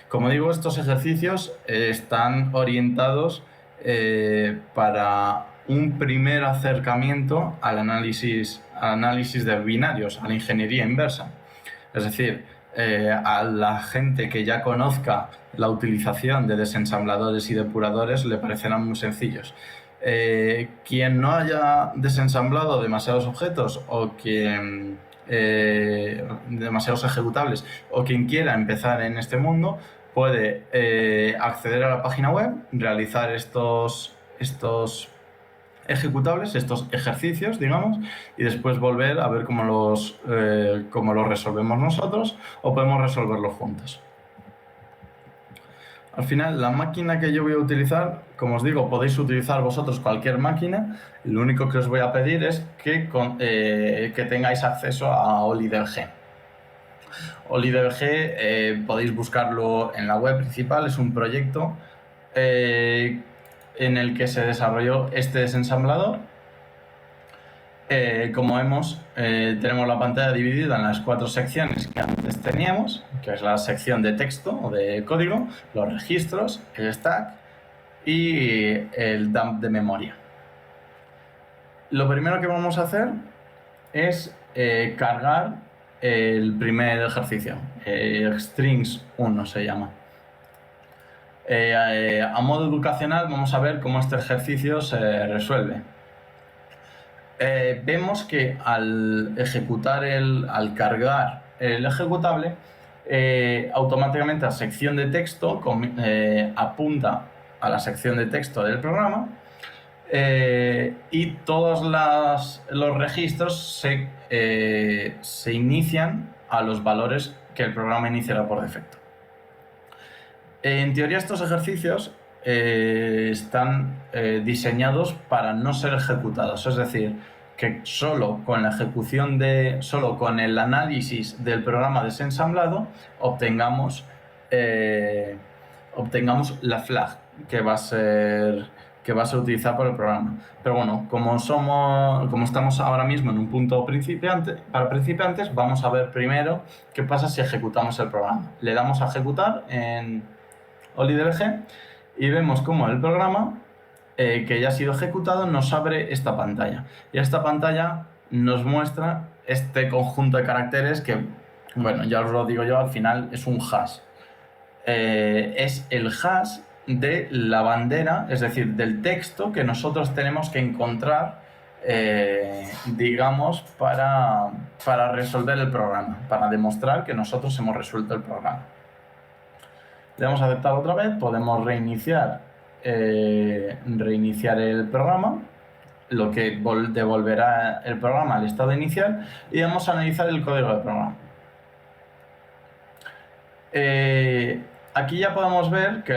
Como digo, estos ejercicios están orientados para un primer acercamiento al análisis de binarios, a la ingeniería inversa. Es decir, a la gente que ya conozca la utilización de desensambladores y depuradores le parecerán muy sencillos. Quien no haya desensamblado demasiados objetos o quien demasiados ejecutables, o quien quiera empezar en este mundo, puede acceder a la página web, realizar estos ejecutables, estos ejercicios, digamos, y después volver a ver cómo los resolvemos nosotros, o podemos resolverlos juntos. Al final, la máquina que yo voy a utilizar, como os digo, podéis utilizar vosotros cualquier máquina. Lo único que os voy a pedir es que tengáis acceso a OliDBG. OliDBG podéis buscarlo en la web principal, es un proyecto en el que se desarrolló este desensamblador. Como vemos, tenemos la pantalla dividida en las 4 secciones que antes teníamos, que es la sección de texto o de código, los registros, el stack y el dump de memoria. Lo primero que vamos a hacer es cargar el primer ejercicio, strings 1 se llama. A modo educacional vamos a ver cómo este ejercicio se resuelve. Vemos que al cargar el ejecutable, automáticamente la sección de texto apunta a la sección de texto del programa y todos los registros se inician a los valores que el programa iniciará por defecto. En teoría, estos ejercicios están diseñados para no ser ejecutados, es decir, que solo con el análisis del programa desensamblado obtengamos la flag que va a ser utilizada por el programa. Pero bueno, como estamos ahora mismo en un punto para principiantes, vamos a ver primero qué pasa si ejecutamos el programa. Le damos a ejecutar en OliDBG y vemos cómo el programa que ya ha sido ejecutado nos abre esta pantalla, y esta pantalla nos muestra este conjunto de caracteres que, bueno, ya os lo digo yo, al final es un hash. Es el hash de la bandera, es decir, del texto que nosotros tenemos que encontrar, digamos, para resolver el programa, para demostrar que nosotros hemos resuelto el programa. Le damos a aceptar otra vez, podemos reiniciar el programa, lo que devolverá el programa al estado inicial, y vamos a analizar el código del programa. Aquí ya podemos ver que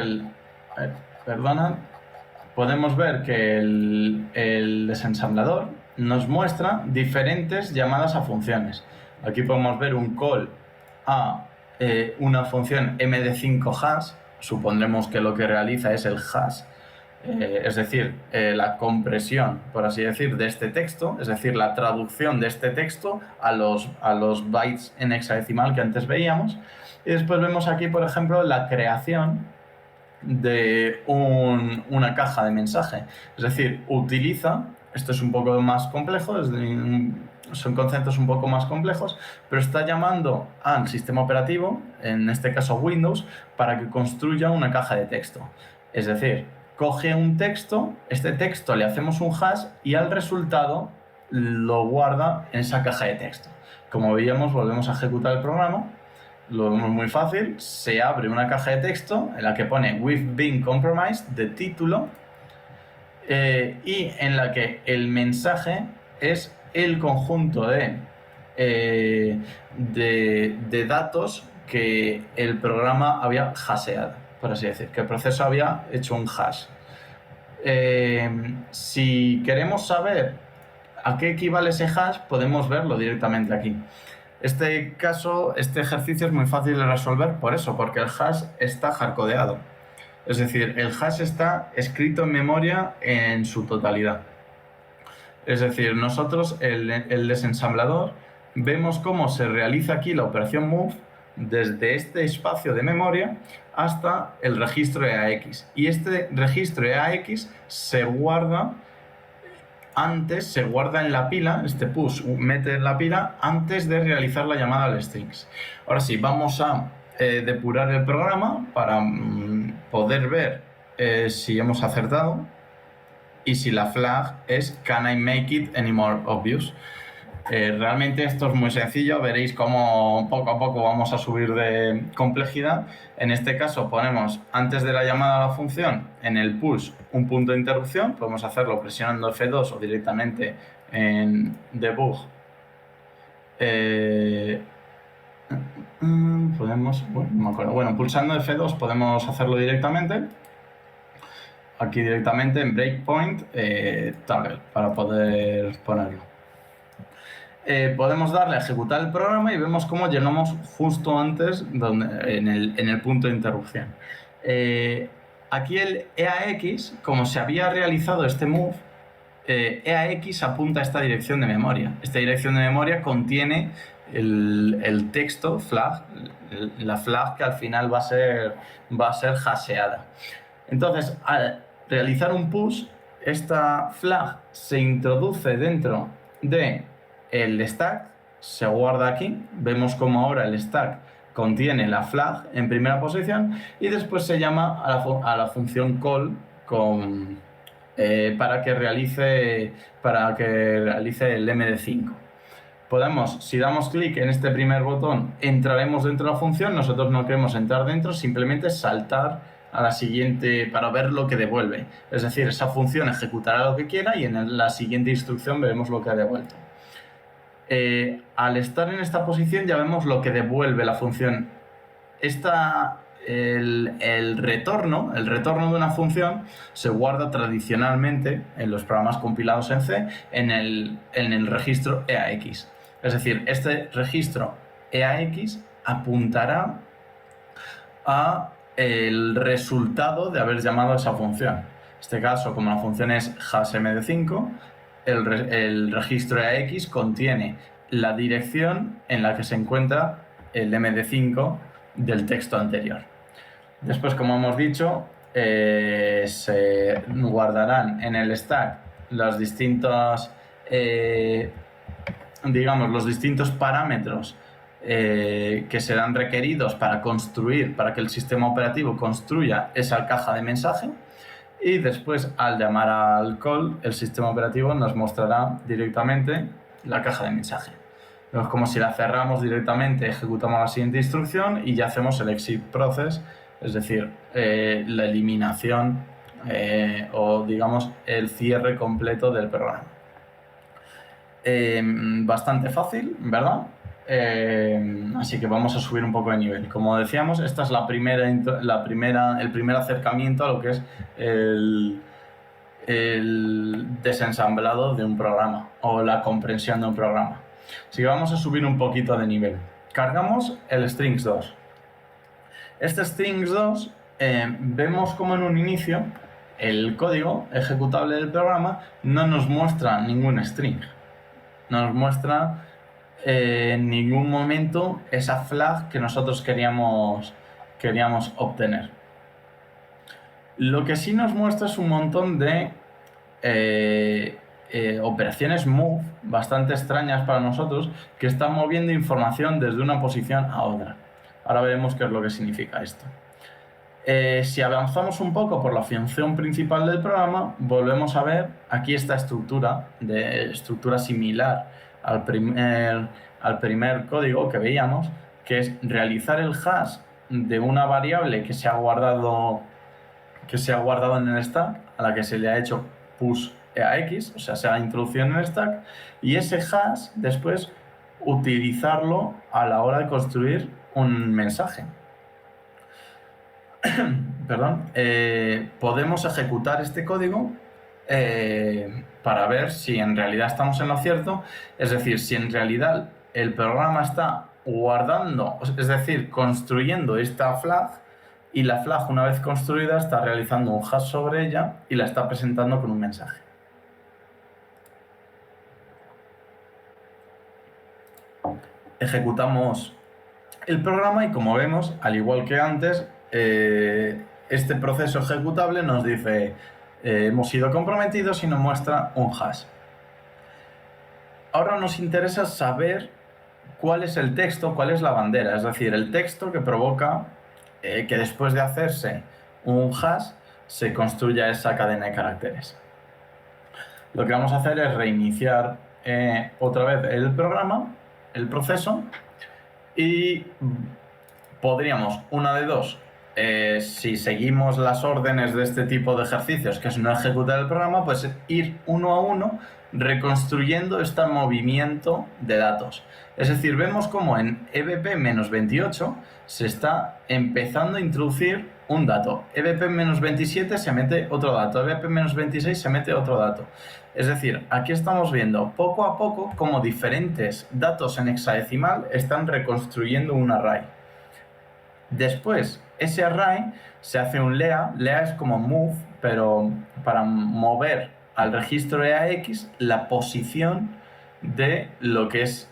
el desensamblador nos muestra diferentes llamadas a funciones. Aquí podemos ver un call a una función md5 hash. Supondremos que lo que realiza es el hash, es decir, la compresión, por así decir, de este texto, es decir, la traducción de este texto a los bytes en hexadecimal que antes veíamos. Y después vemos aquí, por ejemplo, la creación de una caja de mensaje. Es decir, esto es un poco más complejo, son conceptos un poco más complejos, pero está llamando al sistema operativo, en este caso Windows, para que construya una caja de texto. Es decir, coge un texto, este texto le hacemos un hash y al resultado lo guarda en esa caja de texto. Como veíamos, volvemos a ejecutar el programa. Lo vemos muy fácil, se abre una caja de texto en la que pone "We've been compromised" de título, y en la que el mensaje es el conjunto de datos que el programa había hasheado, por así decir, que el proceso había hecho un hash. Si queremos saber a qué equivale ese hash, podemos verlo directamente aquí. Este ejercicio es muy fácil de resolver por eso, porque el hash está hardcodeado. Es decir, el hash está escrito en memoria en su totalidad. Es decir, nosotros, el desensamblador, vemos cómo se realiza aquí la operación move desde este espacio de memoria hasta el registro EAX. Y este registro EAX se guarda en la pila, este push mete en la pila antes de realizar la llamada al strings. Ahora sí, vamos a depurar el programa para poder ver si hemos acertado y si la flag es "Can I make it any more obvious?". Realmente esto es muy sencillo, veréis cómo poco a poco vamos a subir de complejidad. En este caso ponemos antes de la llamada a la función en el push un punto de interrupción, podemos hacerlo presionando F2 o directamente en debug. podemos, bueno, no me acuerdo. Bueno, pulsando F2 podemos hacerlo directamente. Aquí directamente en breakpoint toggle para poder ponerlo. Podemos darle a ejecutar el programa y vemos cómo llegamos justo antes en el punto de interrupción. Aquí el EAX, como se había realizado este move, EAX apunta a esta dirección de memoria. Esta dirección de memoria contiene el texto flag, la flag que al final va a ser hasheada. Entonces, al realizar un push, esta flag se introduce dentro de el stack, se guarda aquí. Vemos como ahora el stack contiene la flag en primera posición y después se llama a la función call para que realice el MD5. Si damos clic en este primer botón, entraremos dentro de la función. Nosotros no queremos entrar dentro, simplemente saltar a la siguiente para ver lo que devuelve. Es decir, esa función ejecutará lo que quiera y en la siguiente instrucción veremos lo que ha devuelto. Al estar en esta posición ya vemos lo que devuelve la función. El retorno de una función se guarda tradicionalmente en los programas compilados en C en el registro EAX. Es decir, este registro EAX apuntará a el resultado de haber llamado a esa función. En este caso, como la función es hashmd5, el registro EAX contiene la dirección en la que se encuentra el md5 del texto anterior. Después, como hemos dicho, se guardarán en el stack los distintos parámetros que serán requeridos para que el sistema operativo construya esa caja de mensaje. Y después, al llamar al call, el sistema operativo nos mostrará directamente la caja de mensaje. Es como si la cerramos directamente, ejecutamos la siguiente instrucción y ya hacemos el exit process, es decir, la eliminación o digamos el cierre completo del programa. Bastante fácil, ¿verdad? Así que vamos a subir un poco de nivel. Como decíamos, esta es el primer acercamiento a lo que es el desensamblado de un programa o la comprensión de un programa. Así que vamos a subir un poquito de nivel. Cargamos el strings2. Este strings2 vemos como en un inicio el código ejecutable del programa no nos muestra ningún string. No nos muestra en ningún momento esa flag que nosotros queríamos obtener. Lo que sí nos muestra es un montón de operaciones move bastante extrañas para nosotros que están moviendo información desde una posición a otra. Ahora veremos qué es lo que significa esto. Si avanzamos un poco por la función principal del programa, volvemos a ver aquí esta estructura similar al primer código que veíamos, que es realizar el hash de una variable que se ha guardado en el stack, a la que se le ha hecho push EAX, o sea, se ha introducido en el stack, y ese hash después utilizarlo a la hora de construir un mensaje. Perdón. Podemos ejecutar este código para ver si en realidad estamos en lo cierto, es decir, si en realidad el programa está guardando, es decir, construyendo esta flag, y la flag, una vez construida, está realizando un hash sobre ella y la está presentando con un mensaje. Ejecutamos el programa y, como vemos, al igual que antes, este proceso ejecutable nos dice hemos sido comprometidos y nos muestra un hash. Ahora nos interesa saber cuál es el texto, cuál es la bandera, es decir, el texto que provoca que después de hacerse un hash se construya esa cadena de caracteres. Lo que vamos a hacer es reiniciar otra vez el programa, el proceso, y podríamos, una de dos, si seguimos las órdenes de este tipo de ejercicios, que es no ejecutar el programa, pues ir uno a uno reconstruyendo este movimiento de datos. Es decir, vemos como en EBP-28 se está empezando a introducir un dato. EBP-27 se mete otro dato. EBP-26 se mete otro dato. Es decir, aquí estamos viendo poco a poco cómo diferentes datos en hexadecimal están reconstruyendo un array. Después, ese array se hace un lea. Lea es como move, pero para mover al registro EAX la posición de lo que es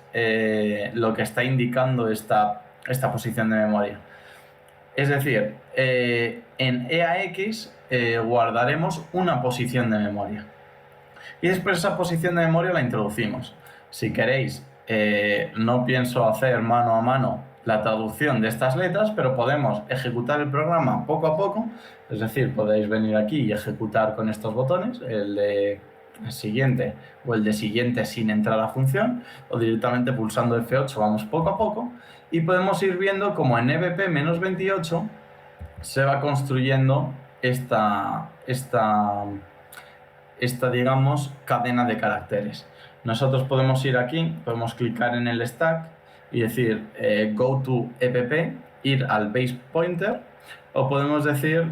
lo que está indicando esta posición de memoria. Es decir, en EAX guardaremos una posición de memoria. Y después esa posición de memoria la introducimos. Si queréis, no pienso hacer mano a mano la traducción de estas letras, pero podemos ejecutar el programa poco a poco. Es decir, podéis venir aquí y ejecutar con estos botones, el de siguiente o el de siguiente sin entrar a función, o directamente pulsando F8 vamos poco a poco, y podemos ir viendo como en EBP-28 se va construyendo esta digamos, cadena de caracteres. Nosotros podemos ir aquí, podemos clicar en el stack y decir go to EBP, ir al base pointer, o podemos decir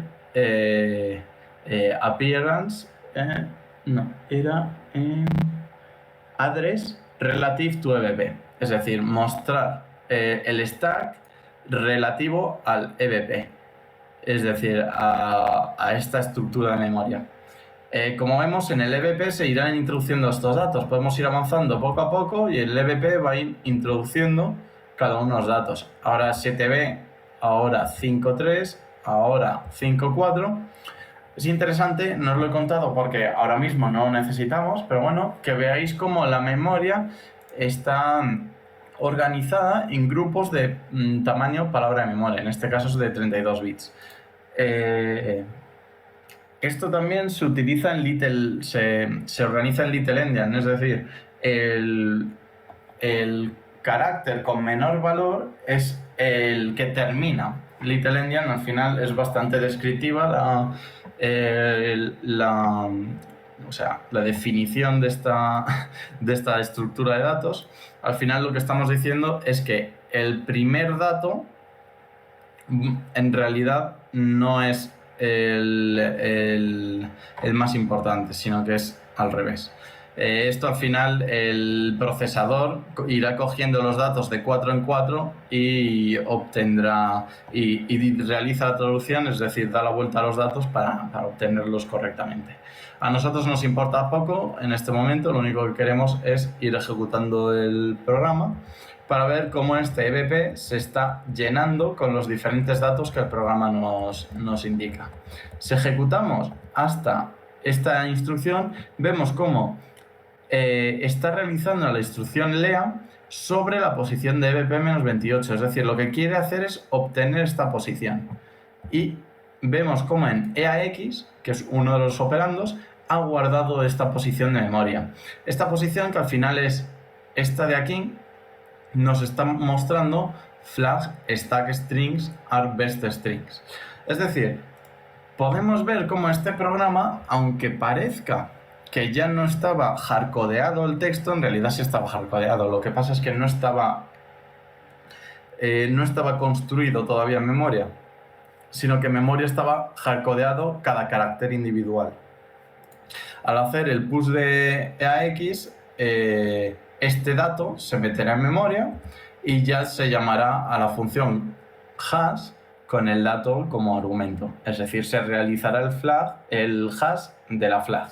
appearance, no, era address relative to EBP, es decir, mostrar el stack relativo al EBP, es decir, a esta estructura de memoria. Como vemos, en el EBP se irán introduciendo estos datos. Podemos ir avanzando poco a poco y el EBP va a ir introduciendo cada uno de los datos. Ahora 7B, ahora 5.3, ahora 5.4. Es interesante, no os lo he contado porque ahora mismo no lo necesitamos, pero bueno, que veáis cómo la memoria está organizada en grupos de tamaño palabra de memoria. En este caso es de 32 bits. Esto también se utiliza en Little, se organiza en Little Endian, es decir, el carácter con menor valor es el que termina. Little Endian al final es bastante descriptiva la definición de esta estructura de datos. Al final lo que estamos diciendo es que el primer dato en realidad no es el más importante, sino que es al revés. Esto al final el procesador irá cogiendo los datos de 4 en 4 y obtendrá y realiza la traducción, es decir, da la vuelta a los datos para obtenerlos correctamente. A nosotros nos importa poco en este momento, lo único que queremos es ir ejecutando el programa para ver cómo este EBP se está llenando con los diferentes datos que el programa nos indica. Si ejecutamos hasta esta instrucción, vemos cómo está realizando la instrucción lea sobre la posición de EBP-28, es decir, lo que quiere hacer es obtener esta posición. Y vemos cómo en EAX, que es uno de los operandos, ha guardado esta posición de memoria. Esta posición, que al final es esta de aquí, nos está mostrando flag stack strings are best strings. Es decir, podemos ver cómo este programa, aunque parezca que ya no estaba hardcodeado el texto, en realidad sí estaba hardcodeado. Lo que pasa es que no estaba construido todavía en memoria, sino que en memoria estaba hardcodeado cada carácter individual. Al hacer el push de EAX, este dato se meterá en memoria y ya se llamará a la función hash con el dato como argumento. Es decir, se realizará el hash de la flag.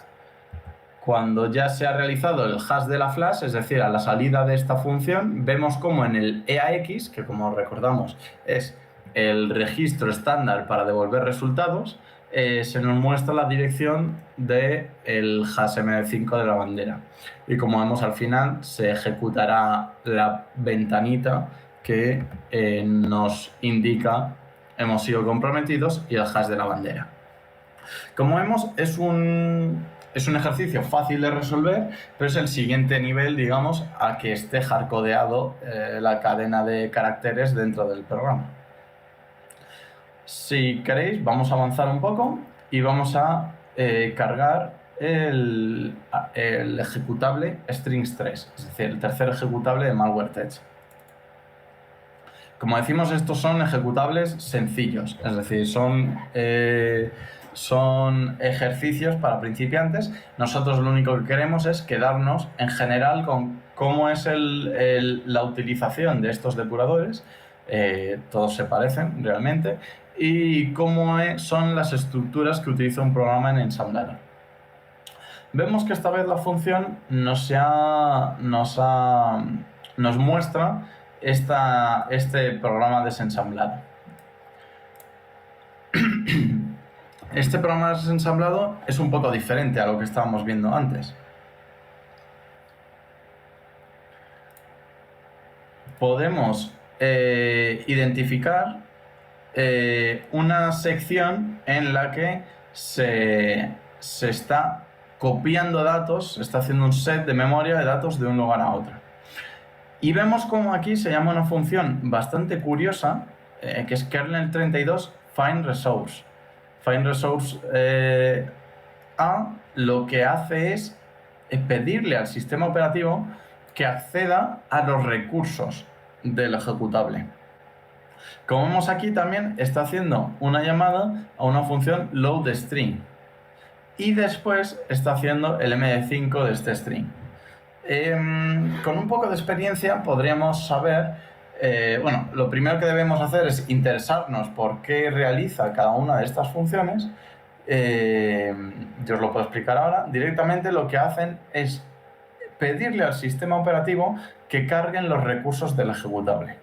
Cuando ya se ha realizado el hash de la flag, es decir, a la salida de esta función, vemos como en el EAX, que como recordamos es el registro estándar para devolver resultados, se nos muestra la dirección del HTML5 de la bandera. Y como vemos al final, se ejecutará la ventanita que nos indica hemos sido comprometidos y el hash de la bandera. Como vemos, es un ejercicio fácil de resolver, pero es el siguiente nivel, digamos, a que esté hardcodeado la cadena de caracteres dentro del programa. Si queréis, vamos a avanzar un poco y vamos a cargar el ejecutable strings3, es decir, el tercer ejecutable de MalwareTech. Como decimos, estos son ejecutables sencillos, es decir, son ejercicios para principiantes. Nosotros lo único que queremos es quedarnos en general con cómo es la utilización de estos depuradores, todos se parecen realmente, y cómo son las estructuras que utiliza un programa en ensamblador. Vemos que esta vez la función nos muestra este programa desensamblado. Este programa desensamblado es un poco diferente a lo que estábamos viendo antes. Podemos identificar una sección en la que se está copiando datos, se está haciendo un set de memoria de datos de un lugar a otro. Y vemos cómo aquí se llama una función bastante curiosa, que es kernel32 find resource. Find resource A lo que hace es pedirle al sistema operativo que acceda a los recursos del ejecutable. Como vemos aquí, también está haciendo una llamada a una función loadString y después está haciendo el MD5 de este string. Con un poco de experiencia podríamos saber, bueno, lo primero que debemos hacer es interesarnos por qué realiza cada una de estas funciones. Yo os lo puedo explicar ahora. Directamente lo que hacen es pedirle al sistema operativo que carguen los recursos del ejecutable.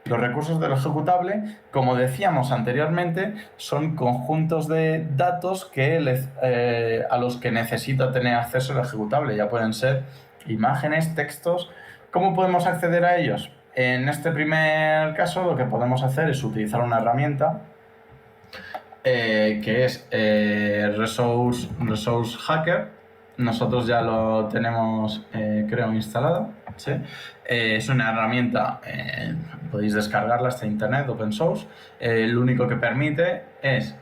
Los recursos del ejecutable, como decíamos anteriormente, son conjuntos de datos a los que necesita tener acceso el ejecutable. Ya pueden ser imágenes, textos. ¿Cómo podemos acceder a ellos? En este primer caso, lo que podemos hacer es utilizar una herramienta que es Resource Hacker. Nosotros ya lo tenemos, creo, instalado. ¿Sí? Es una herramienta, podéis descargarla hasta internet, open source. Lo único que permite es,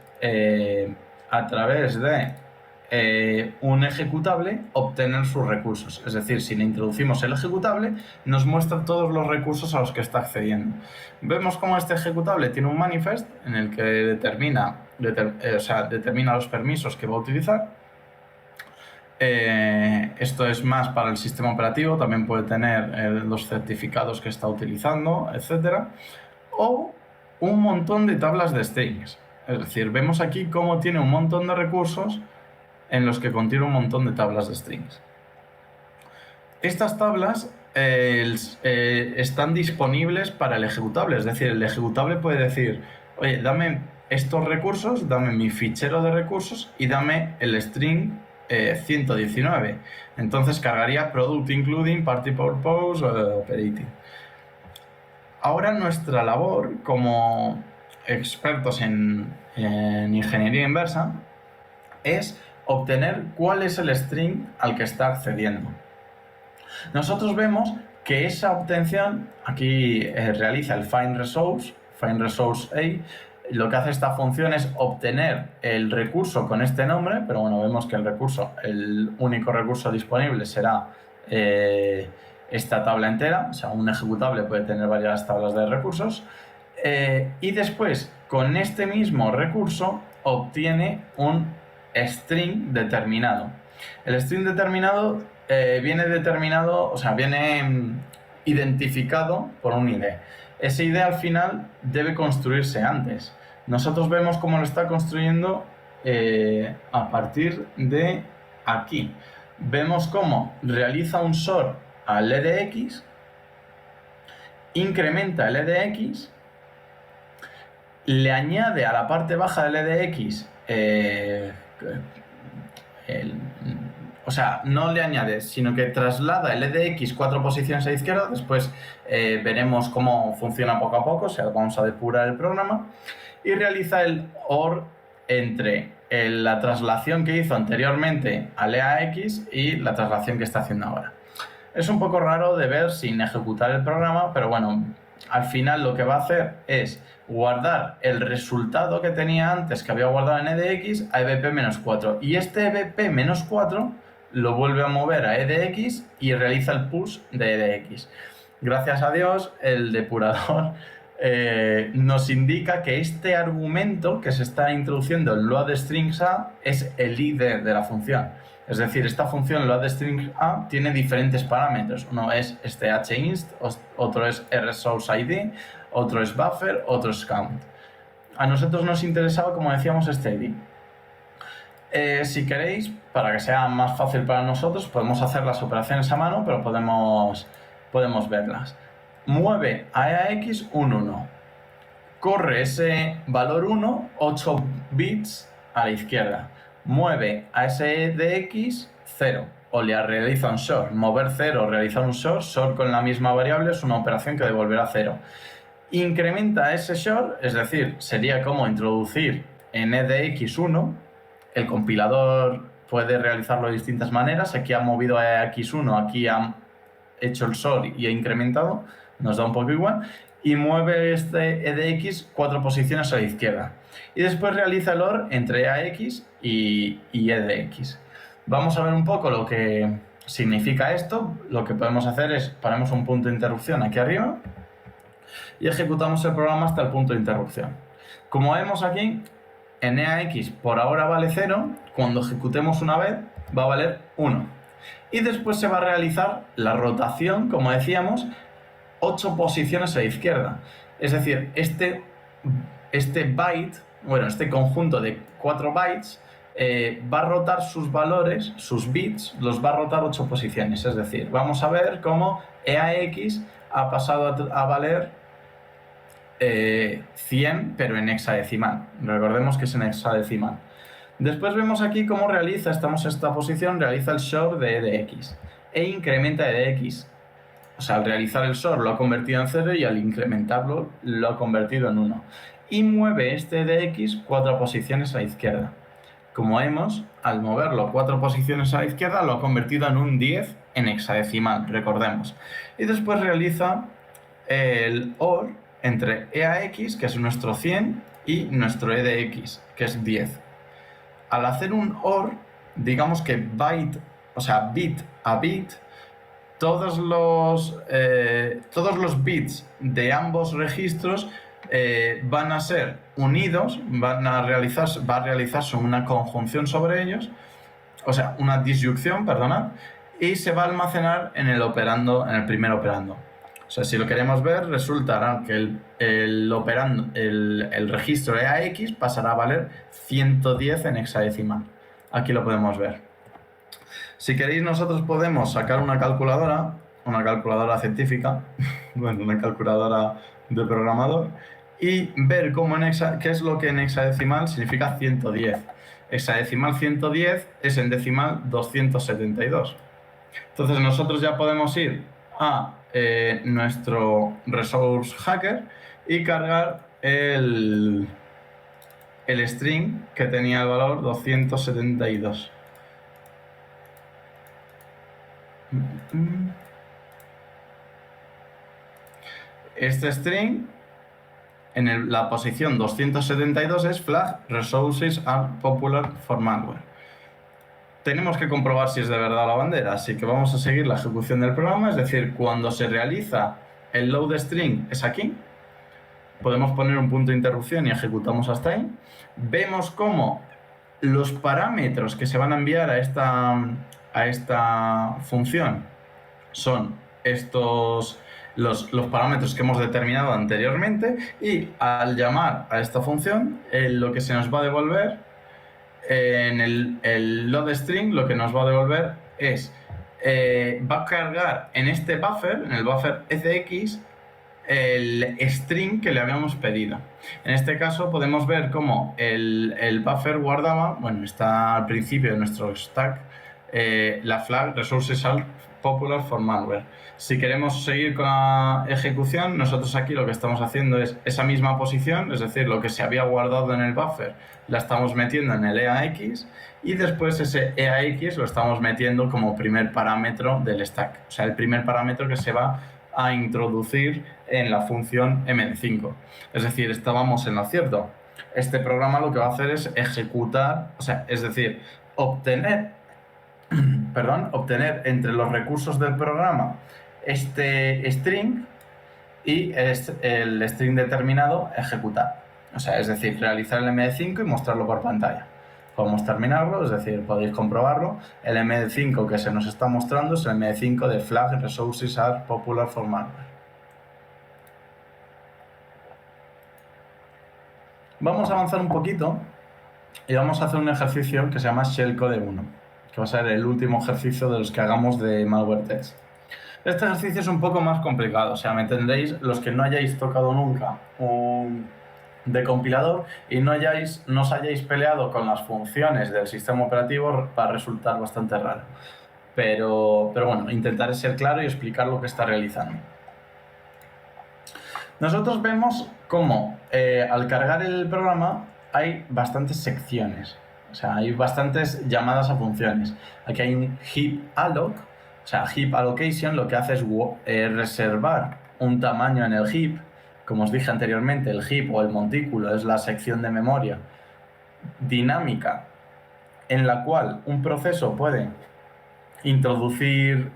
a través de un ejecutable, obtener sus recursos. Es decir, si le introducimos el ejecutable, nos muestra todos los recursos a los que está accediendo. Vemos cómo este ejecutable tiene un manifest en el que determina los permisos que va a utilizar. Esto es más para el sistema operativo, también puede tener los certificados que está utilizando, etc. O un montón de tablas de strings. Es decir, vemos aquí cómo tiene un montón de recursos en los que contiene un montón de tablas de strings. Estas tablas están disponibles para el ejecutable, es decir, el ejecutable puede decir, oye, dame estos recursos, dame mi fichero de recursos y dame el string 119. Entonces cargaría product including party purpose operating. Ahora nuestra labor como expertos en ingeniería inversa es obtener cuál es el string al que está accediendo. Nosotros vemos que esa obtención aquí realiza el find resource A. Lo que hace esta función es obtener el recurso con este nombre, pero bueno, vemos que el único recurso disponible será esta tabla entera, o sea, un ejecutable puede tener varias tablas de recursos, y después, con este mismo recurso, obtiene un string determinado. El string determinado viene identificado por un ID. Ese ID al final debe construirse antes. Nosotros vemos cómo lo está construyendo a partir de aquí. Vemos cómo realiza un sort al EDX, incrementa el EDX, le añade a la parte baja del EDX, no le añade, sino que traslada el EDX 4 posiciones a la izquierda. Después veremos cómo funciona poco a poco, o sea, vamos a depurar el programa, y realiza el OR entre la traslación que hizo anteriormente al EAX y la traslación que está haciendo ahora. Es un poco raro de ver sin ejecutar el programa, pero bueno, al final lo que va a hacer es guardar el resultado que tenía antes, que había guardado en edx, a ebp-4. Y este ebp-4 lo vuelve a mover a edx y realiza el push de edx. Gracias a Dios, el depurador nos indica que este argumento que se está introduciendo en loadStringA es el id de la función. Es decir, esta función loadStringA tiene diferentes parámetros. Uno es este hinst, otro es rsourceID, otro es buffer, otro es count. A nosotros nos interesaba, como decíamos, este id. Si queréis, para que sea más fácil para nosotros, podemos hacer las operaciones a mano, pero podemos verlas. Mueve a EAX un 1. Corre ese valor 1, 8 bits a la izquierda. Mueve a ese edx 0. O le realiza un sort. Mover 0, realizar un sort. Sort con la misma variable es una operación que devolverá 0. Incrementa ese sort, es decir, sería como introducir en edx 1. El compilador puede realizarlo de distintas maneras. Aquí ha movido a EAX1, aquí ha hecho el sort y ha incrementado. Nos da un poco igual. Y mueve este edx 4 posiciones a la izquierda. Y después realiza el OR entre AX y edx. Vamos a ver un poco lo que significa esto. Lo que podemos hacer es, ponemos un punto de interrupción aquí arriba y ejecutamos el programa hasta el punto de interrupción. Como vemos aquí, en EAX por ahora vale 0. Cuando ejecutemos una vez va a valer 1. Y después se va a realizar la rotación, como decíamos, 8 posiciones a la izquierda. Es decir, este byte, bueno, este conjunto de 4 bytes va a rotar sus valores, sus bits, los va a rotar 8 posiciones. Es decir, vamos a ver cómo EAX ha pasado a valer 100, pero en hexadecimal. Recordemos que es en hexadecimal. Después vemos aquí cómo realiza, estamos en esta posición, realiza el sort de edx e incrementa edx. O sea, al realizar el sort lo ha convertido en 0 y al incrementarlo lo ha convertido en 1. Y mueve este edx 4 posiciones a la izquierda. Como vemos, al moverlo 4 posiciones a la izquierda lo ha convertido en un 10 en hexadecimal, recordemos. Y después realiza el OR entre EAX, que es nuestro 100, y nuestro edx, que es 10. Al hacer un OR, digamos que byte, o sea, bit a bit, todos los bits de ambos registros van a ser unidos, va a realizarse una conjunción sobre ellos, o sea, una disyunción, perdonad, y se va a almacenar en el primer operando. O sea, si lo queremos ver, resultará que el registro EAX pasará a valer 110 en hexadecimal. Aquí lo podemos ver. Si queréis, nosotros podemos sacar una calculadora científica, bueno, una calculadora de programador, y ver qué es lo que en hexadecimal significa 110. Hexadecimal 110 es en decimal 272. Entonces nosotros ya podemos ir a nuestro resource hacker y cargar el string que tenía el valor 272. Este string en la posición 272 es flag resources are popular for malware. Tenemos que comprobar si es de verdad la bandera, así que vamos a seguir la ejecución del programa, es decir, cuando se realiza el load string es aquí. Podemos poner un punto de interrupción y ejecutamos hasta ahí. Vemos cómo los parámetros que se van a enviar a esta función son los parámetros que hemos determinado anteriormente, y al llamar a esta función lo que se nos va a devolver en el load string, lo que nos va a devolver es va a cargar en este buffer, en el buffer edx, el string que le habíamos pedido. En este caso podemos ver cómo el buffer guardaba, bueno, está al principio de nuestro stack, la flag resources are popular for malware. Si queremos seguir con la ejecución, nosotros aquí lo que estamos haciendo es esa misma posición, es decir, lo que se había guardado en el buffer la estamos metiendo en el EAX, y después ese EAX lo estamos metiendo como primer parámetro del stack, o sea, el primer parámetro que se va a introducir en la función MD5. Es decir, estábamos en lo cierto. Este programa lo que va a hacer es ejecutar, es decir, obtener entre los recursos del programa este string y el string determinado ejecutar. Es decir, realizar el MD5 y mostrarlo por pantalla. Podemos terminarlo, es decir, podéis comprobarlo. El MD5 que se nos está mostrando es el MD5 de flag resources are popular for malware. Vamos a avanzar un poquito y vamos a hacer un ejercicio que se llama Shellcode 1, que va a ser el último ejercicio de los que hagamos de malware test. Este ejercicio es un poco más complicado, me entendéis, los que no hayáis tocado nunca un decompilador y no os hayáis peleado con las funciones del sistema operativo, va a resultar bastante raro. Pero bueno, intentaré ser claro y explicar lo que está realizando. Nosotros vemos cómo al cargar el programa hay bastantes secciones, hay bastantes llamadas a funciones. Aquí hay un heap alloc, heap allocation lo que hace es reservar un tamaño en el heap. Como os dije anteriormente, el heap o el montículo es la sección de memoria dinámica en la cual un proceso puede introducir,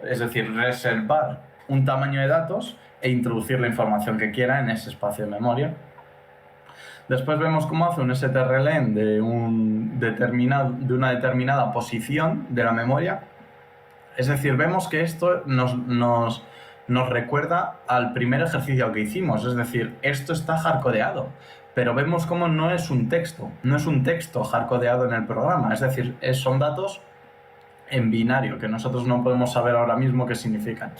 es decir, reservar un tamaño de datos e introducir la información que quiera en ese espacio de memoria. Después vemos cómo hace un strlen de una determinada posición de la memoria. Es decir, vemos que esto nos recuerda al primer ejercicio que hicimos, es decir, esto está hardcodeado, pero vemos cómo no es un texto hardcodeado en el programa, es decir, son datos en binario que nosotros no podemos saber ahora mismo qué significan.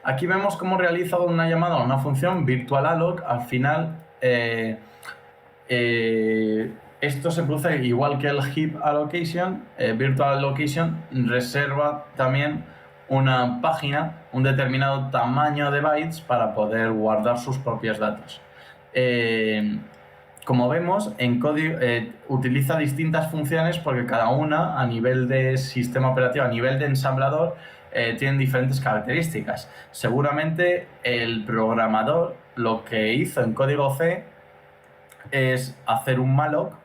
Aquí vemos cómo realiza una llamada a una función virtualalloc. Al final esto se produce igual que el heap allocation. Virtual allocation reserva también una página, un determinado tamaño de bytes para poder guardar sus propios datos. Como vemos, en código utiliza distintas funciones porque cada una a nivel de sistema operativo, a nivel de ensamblador, tienen diferentes características. Seguramente el programador lo que hizo en código C es hacer un malloc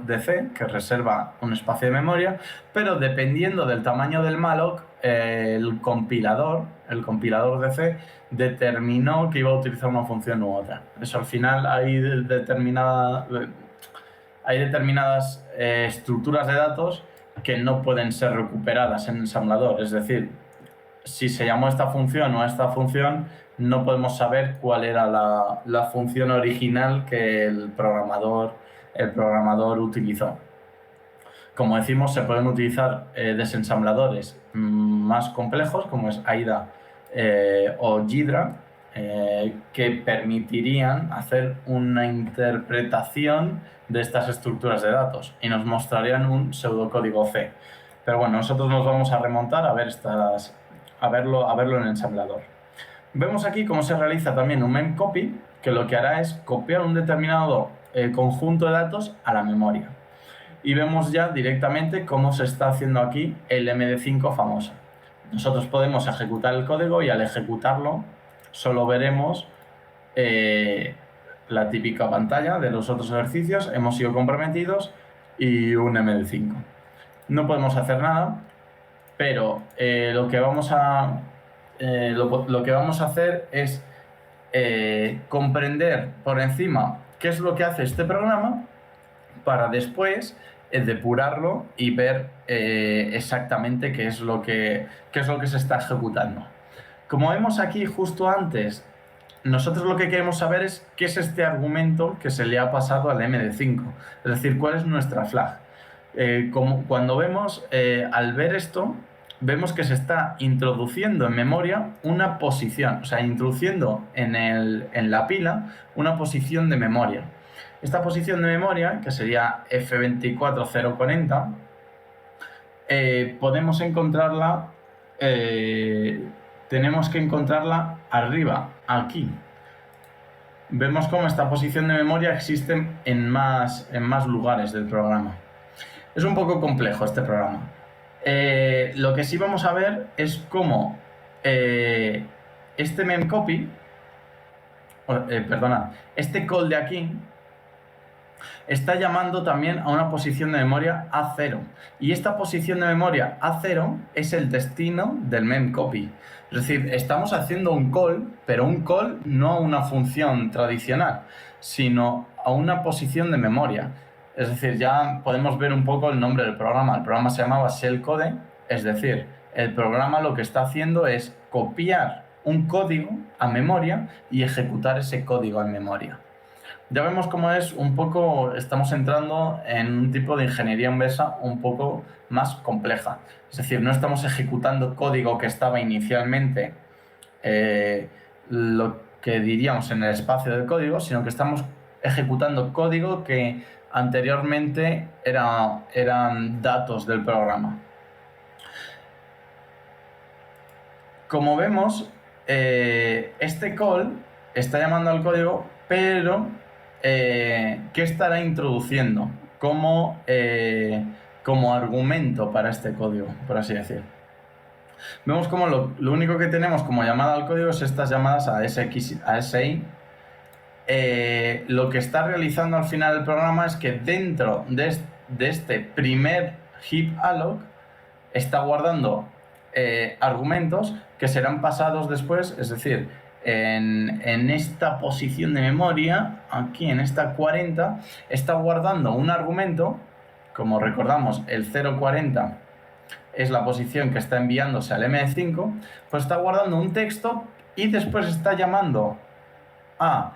de C que reserva un espacio de memoria, pero dependiendo del tamaño del malloc, el compilador de C determinó que iba a utilizar una función u otra. Eso al final hay determinadas estructuras de datos que no pueden ser recuperadas en el ensamblador, es decir, si se llamó esta función o a esta función, no podemos saber cuál era la función original que el programador utilizó. Como decimos, se pueden utilizar desensambladores más complejos, como es AIDA o Ghidra, que permitirían hacer una interpretación de estas estructuras de datos y nos mostrarían un pseudocódigo C. Pero bueno, nosotros nos vamos a remontar a verlo en el ensamblador. Vemos aquí cómo se realiza también un memcopy, que lo que hará es copiar un determinado conjunto de datos a la memoria. Y vemos ya directamente cómo se está haciendo aquí el MD5 famoso. Nosotros podemos ejecutar el código y al ejecutarlo solo veremos la típica pantalla de los otros ejercicios, hemos sido comprometidos y un MD5. No podemos hacer nada, pero lo que vamos a hacer es comprender por encima qué es lo que hace este programa para después depurarlo y ver exactamente qué es lo que se está ejecutando. Como vemos aquí justo antes, nosotros lo que queremos saber es qué es este argumento que se le ha pasado al MD5, es decir, cuál es nuestra flag. Cuando vemos, al ver esto, vemos que se está introduciendo en memoria una posición, introduciendo en la pila una posición de memoria. Esta posición de memoria, que sería F24040, podemos encontrarla, tenemos que encontrarla arriba, aquí. Vemos cómo esta posición de memoria existe en más lugares del programa. Es un poco complejo este programa. Lo que sí vamos a ver es cómo este memcopy, este call de aquí está llamando también a una posición de memoria A0. Y esta posición de memoria A0 es el destino del memcopy. Es decir, estamos haciendo un call, pero un call no a una función tradicional, sino a una posición de memoria. Es decir, ya podemos ver un poco el nombre del programa. El programa se llamaba shellcode, es decir, el programa lo que está haciendo es copiar un código a memoria y ejecutar ese código en memoria. Ya vemos cómo es un poco, estamos entrando en un tipo de ingeniería inversa un poco más compleja. Es decir, no estamos ejecutando código que estaba inicialmente lo que diríamos en el espacio del código, sino que estamos ejecutando código que anteriormente eran datos del programa. Como vemos, este call está llamando al código, pero ¿qué estará introduciendo como argumento para este código, por así decir? Vemos como lo único que tenemos como llamada al código es estas llamadas a SI. Lo que está realizando al final el programa es que dentro de este primer heap alloc está guardando argumentos que serán pasados después, es decir, en esta posición de memoria, aquí en esta 40, está guardando un argumento, como recordamos, el 040 es la posición que está enviándose al M5, pues está guardando un texto y después está llamando a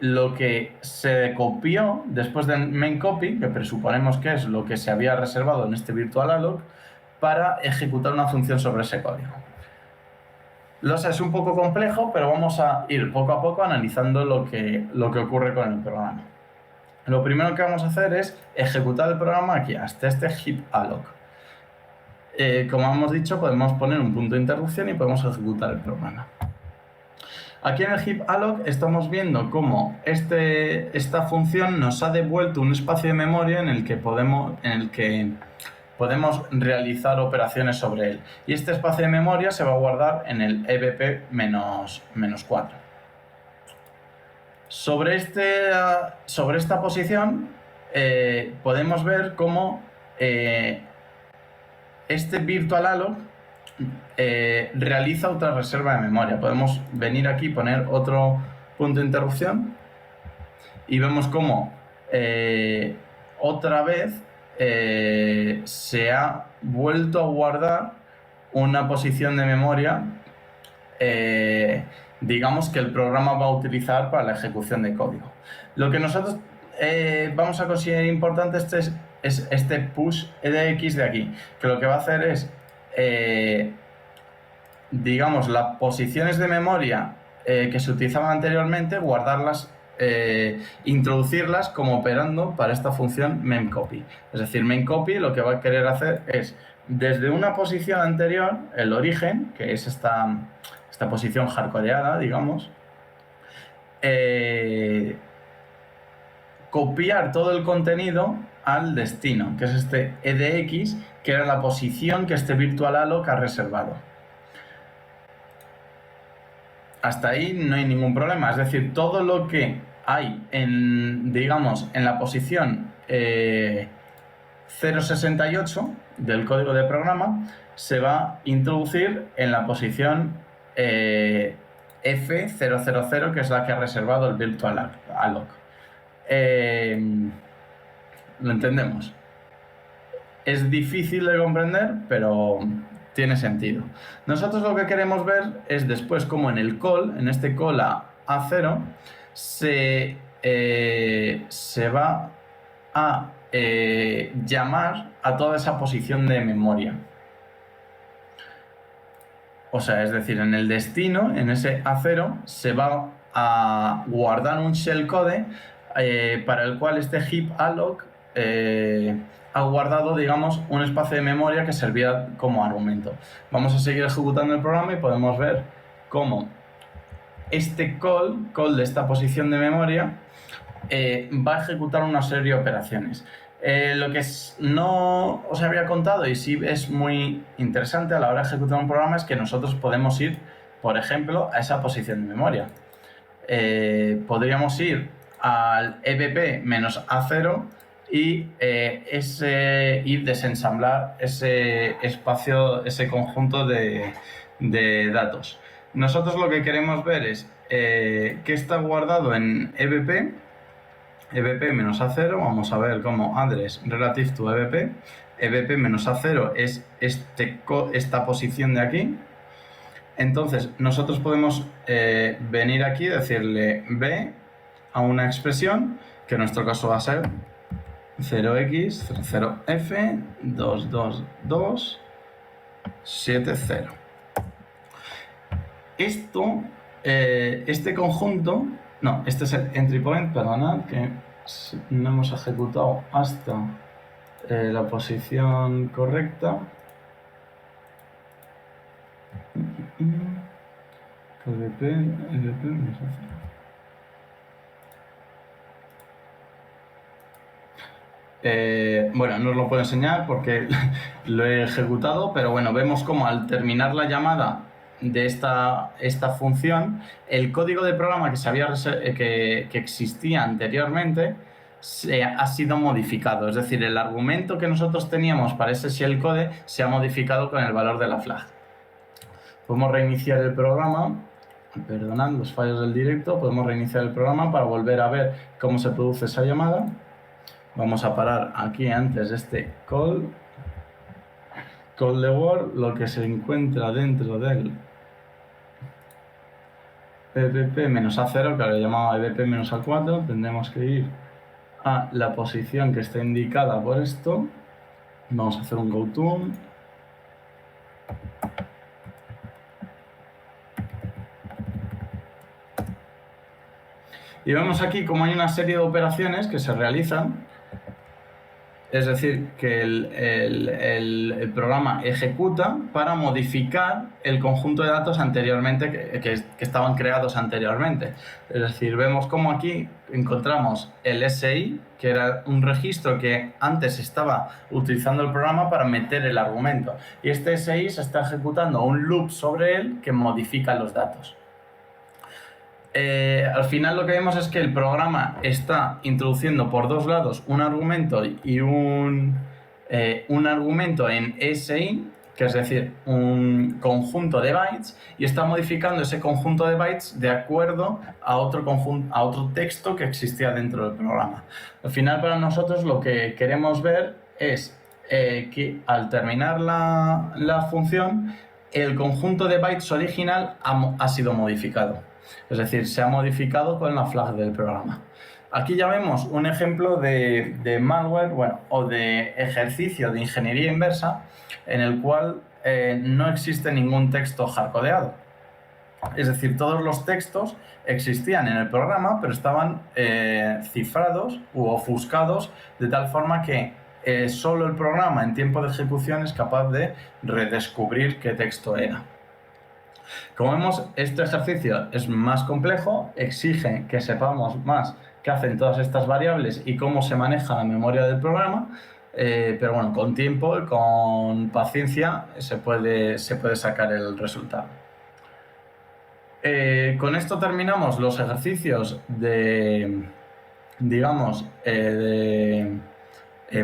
lo que se copió después del memcopy, que presuponemos que es lo que se había reservado en este virtual alloc, para ejecutar una función sobre ese código. Lo sé, es un poco complejo, pero vamos a ir poco a poco analizando lo que ocurre con el programa. Lo primero que vamos a hacer es ejecutar el programa aquí, hasta este heap alloc. Como hemos dicho, podemos poner un punto de interrupción y podemos ejecutar el programa. Aquí en el heap alloc estamos viendo cómo esta función nos ha devuelto un espacio de memoria en el que podemos realizar operaciones sobre él. Y este espacio de memoria se va a guardar en el EBP-4. Sobre esta posición podemos ver cómo este virtual alloc realiza otra reserva de memoria. Podemos venir aquí, poner otro punto de interrupción y vemos cómo otra vez se ha vuelto a guardar una posición de memoria, digamos, que el programa va a utilizar para la ejecución de código. Lo que nosotros vamos a considerar importante es este push edx de aquí, que lo que va a hacer es, digamos, las posiciones de memoria que se utilizaban anteriormente, guardarlas, introducirlas como operando para esta función memcopy. Es decir, memcopy lo que va a querer hacer es, desde una posición anterior, el origen, que es esta posición hardcodeada, digamos, copiar todo el contenido al destino, que es este edx, que era la posición que este virtual alloc ha reservado. Hasta ahí no hay ningún problema, es decir, todo lo que hay en la posición 068 del código de programa se va a introducir en la posición F000, que es la que ha reservado el virtual alloc. ¿Lo entendemos? Es difícil de comprender, pero tiene sentido. Nosotros lo que queremos ver es después cómo en el call, en este call a A0, se va a llamar a toda esa posición de memoria. O sea, es decir, en el destino, en ese A0, se va a guardar un shellcode para el cual este heap alloc ha guardado, digamos, un espacio de memoria que servía como argumento. Vamos a seguir ejecutando el programa y podemos ver cómo este call de esta posición de memoria va a ejecutar una serie de operaciones. Lo que no os había contado y sí es muy interesante a la hora de ejecutar un programa es que nosotros podemos ir, por ejemplo, a esa posición de memoria. Podríamos ir al EBP-A0 y ir desensamblar ese espacio, ese conjunto de datos. Nosotros lo que queremos ver es qué está guardado en EBP-A0, vamos a ver como address relative to EBP. EBP-A0 es esta posición de aquí. Entonces, nosotros podemos venir aquí y decirle b a una expresión, que en nuestro caso va a ser 0x00f22270. Este conjunto, no, este es el entry point, perdonad, que no hemos ejecutado hasta la posición correcta. Bueno, no os lo puedo enseñar porque lo he ejecutado, pero bueno, vemos como al terminar la llamada de esta función, el código de programa que existía anteriormente ha sido modificado. Es decir, el argumento que nosotros teníamos para ese shellcode se ha modificado con el valor de la flag. Podemos reiniciar el programa. Perdonad los fallos del directo. Podemos reiniciar el programa para volver a ver cómo se produce esa llamada. Vamos a parar aquí antes de este call the word, lo que se encuentra dentro del EBP-A0, que ahora llamado EBP-A4. Tendremos que ir a la posición que está indicada por esto. Vamos a hacer un goto. Y vemos aquí como hay una serie de operaciones que se realizan. Es decir, que el programa ejecuta para modificar el conjunto de datos anteriormente que estaban creados anteriormente. Es decir, vemos como aquí encontramos el SI, que era un registro que antes estaba utilizando el programa para meter el argumento. Y este SI se está ejecutando un loop sobre él que modifica los datos. Al final lo que vemos es que el programa está introduciendo por dos lados un argumento y un argumento en SI, que es decir, un conjunto de bytes, y está modificando ese conjunto de bytes de acuerdo a otro texto que existía dentro del programa. Al final, para nosotros lo que queremos ver es que al terminar la función, el conjunto de bytes original ha sido modificado. Es decir, se ha modificado con la flag del programa. Aquí ya vemos un ejemplo de malware, o de ejercicio de ingeniería inversa en el cual no existe ningún texto hardcodeado. Es decir, todos los textos existían en el programa, pero estaban cifrados u ofuscados de tal forma que solo el programa en tiempo de ejecución es capaz de redescubrir qué texto era. Como vemos, este ejercicio es más complejo, exige que sepamos más qué hacen todas estas variables y cómo se maneja la memoria del programa, pero bueno, con tiempo y con paciencia se puede sacar el resultado. Con esto terminamos los ejercicios de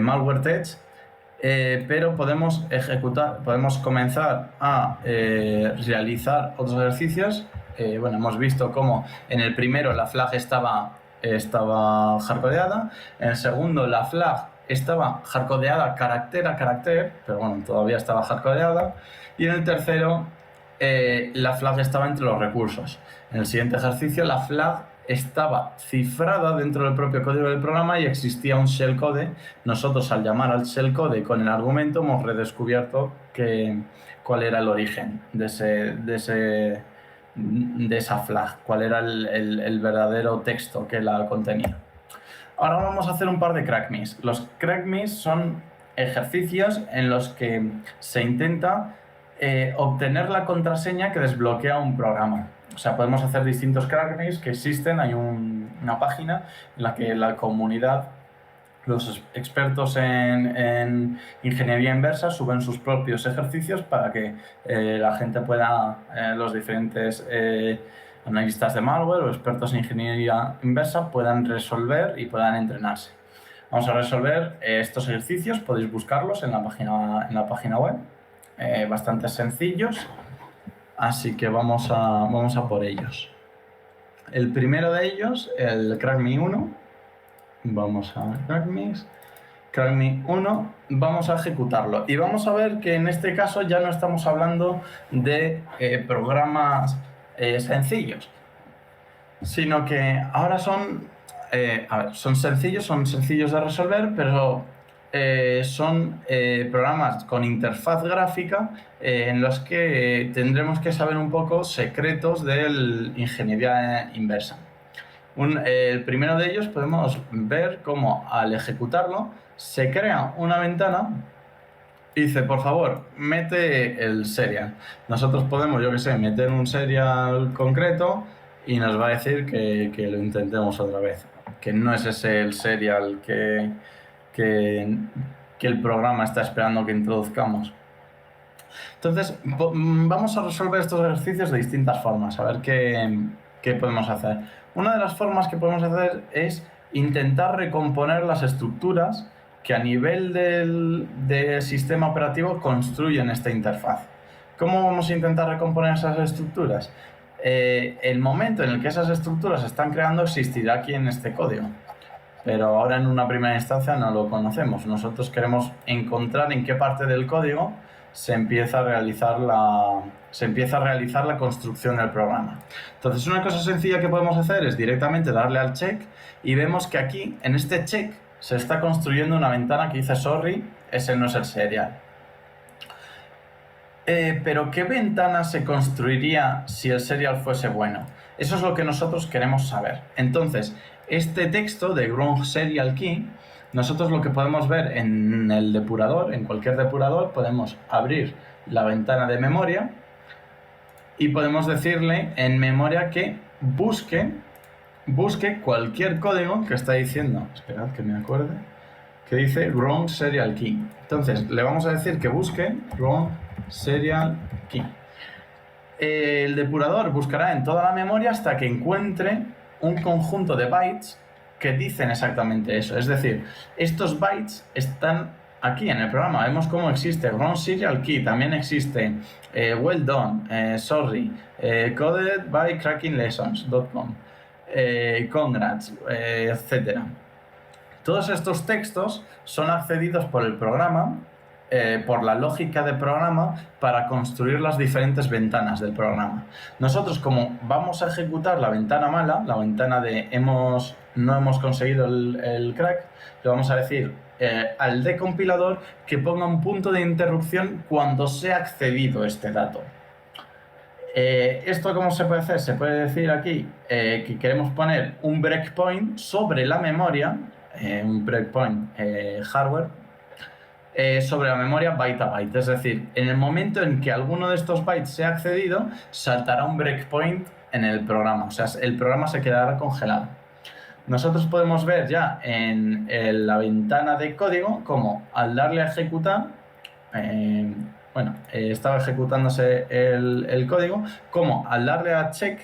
malware test. Pero podemos comenzar a realizar otros ejercicios. Hemos visto cómo en el primero la flag estaba hardcodeada, en el segundo la flag estaba hardcodeada carácter a carácter, pero bueno, todavía estaba hardcodeada, y en el tercero la flag estaba entre los recursos. En el siguiente ejercicio la flag estaba cifrada dentro del propio código del programa y existía un shellcode. Nosotros, al llamar al shellcode con el argumento, hemos redescubierto cuál era el origen de esa flag, cuál era el verdadero texto que la contenía. Ahora vamos a hacer un par de crackmes. Los crackmes son ejercicios en los que se intenta obtener la contraseña que desbloquea un programa. O sea, podemos hacer distintos crackmes que existen. Hay una página en la que la comunidad Los expertos en ingeniería inversa suben sus propios ejercicios para que la gente pueda, los diferentes analistas de malware o expertos en ingeniería inversa puedan resolver y puedan entrenarse. Vamos a resolver estos ejercicios, podéis buscarlos en la página web, bastante sencillos, así que vamos a por ellos. El primero de ellos, el CrackMe 1, vamos a CrackMe 1, vamos a ejecutarlo y vamos a ver que en este caso ya no estamos hablando de programas sencillos, sino que ahora son sencillos de resolver, pero son programas con interfaz gráfica en los que tendremos que saber un poco secretos de la ingeniería inversa. El primero de ellos podemos ver cómo al ejecutarlo se crea una ventana y dice, por favor, mete el serial. Nosotros podemos, yo que sé, meter un serial concreto y nos va a decir que lo intentemos otra vez, que no es ese el serial que el programa está esperando que introduzcamos. Entonces, vamos a resolver estos ejercicios de distintas formas, a ver qué podemos hacer. Una de las formas que podemos hacer es intentar recomponer las estructuras que a nivel del sistema operativo construyen esta interfaz. ¿Cómo vamos a intentar recomponer esas estructuras? El momento en el que esas estructuras se están creando existirá aquí en este código, pero ahora en una primera instancia no lo conocemos. Nosotros queremos encontrar en qué parte del código se empieza a realizar la construcción del programa. Entonces, una cosa sencilla que podemos hacer es directamente darle al check y vemos que aquí, en este check, se está construyendo una ventana que dice sorry, ese no es el serial. Pero ¿qué ventana se construiría si el serial fuese bueno? Eso es lo que nosotros queremos saber. Entonces, este texto de ground serial key, nosotros lo que podemos ver en el depurador, en cualquier depurador, podemos abrir la ventana de memoria y podemos decirle en memoria que busque cualquier código que está diciendo, esperad que me acuerde, que dice ground serial key. Entonces, le vamos a decir que busque ground serial key. El depurador buscará en toda la memoria hasta que encuentre un conjunto de bytes que dicen exactamente eso. Es decir, estos bytes están aquí en el programa. Vemos cómo existe ground serial key, también existe well done, sorry, coded by crackinglessons.com, congrats, etc. Todos estos textos son accedidos por el programa, por la lógica del programa, para construir las diferentes ventanas del programa. Nosotros, como vamos a ejecutar la ventana mala, la ventana de no hemos conseguido el crack, le vamos a decir al decompilador que ponga un punto de interrupción cuando se ha accedido este dato. ¿Esto cómo se puede hacer? Se puede decir aquí que queremos poner un breakpoint sobre la memoria, un breakpoint hardware, sobre la memoria byte a byte. Es decir, en el momento en que alguno de estos bytes se ha accedido, saltará un breakpoint en el programa. O sea, el programa se quedará congelado. Nosotros podemos ver ya en la ventana de código como al darle a ejecutar, estaba ejecutándose el código, como al darle a check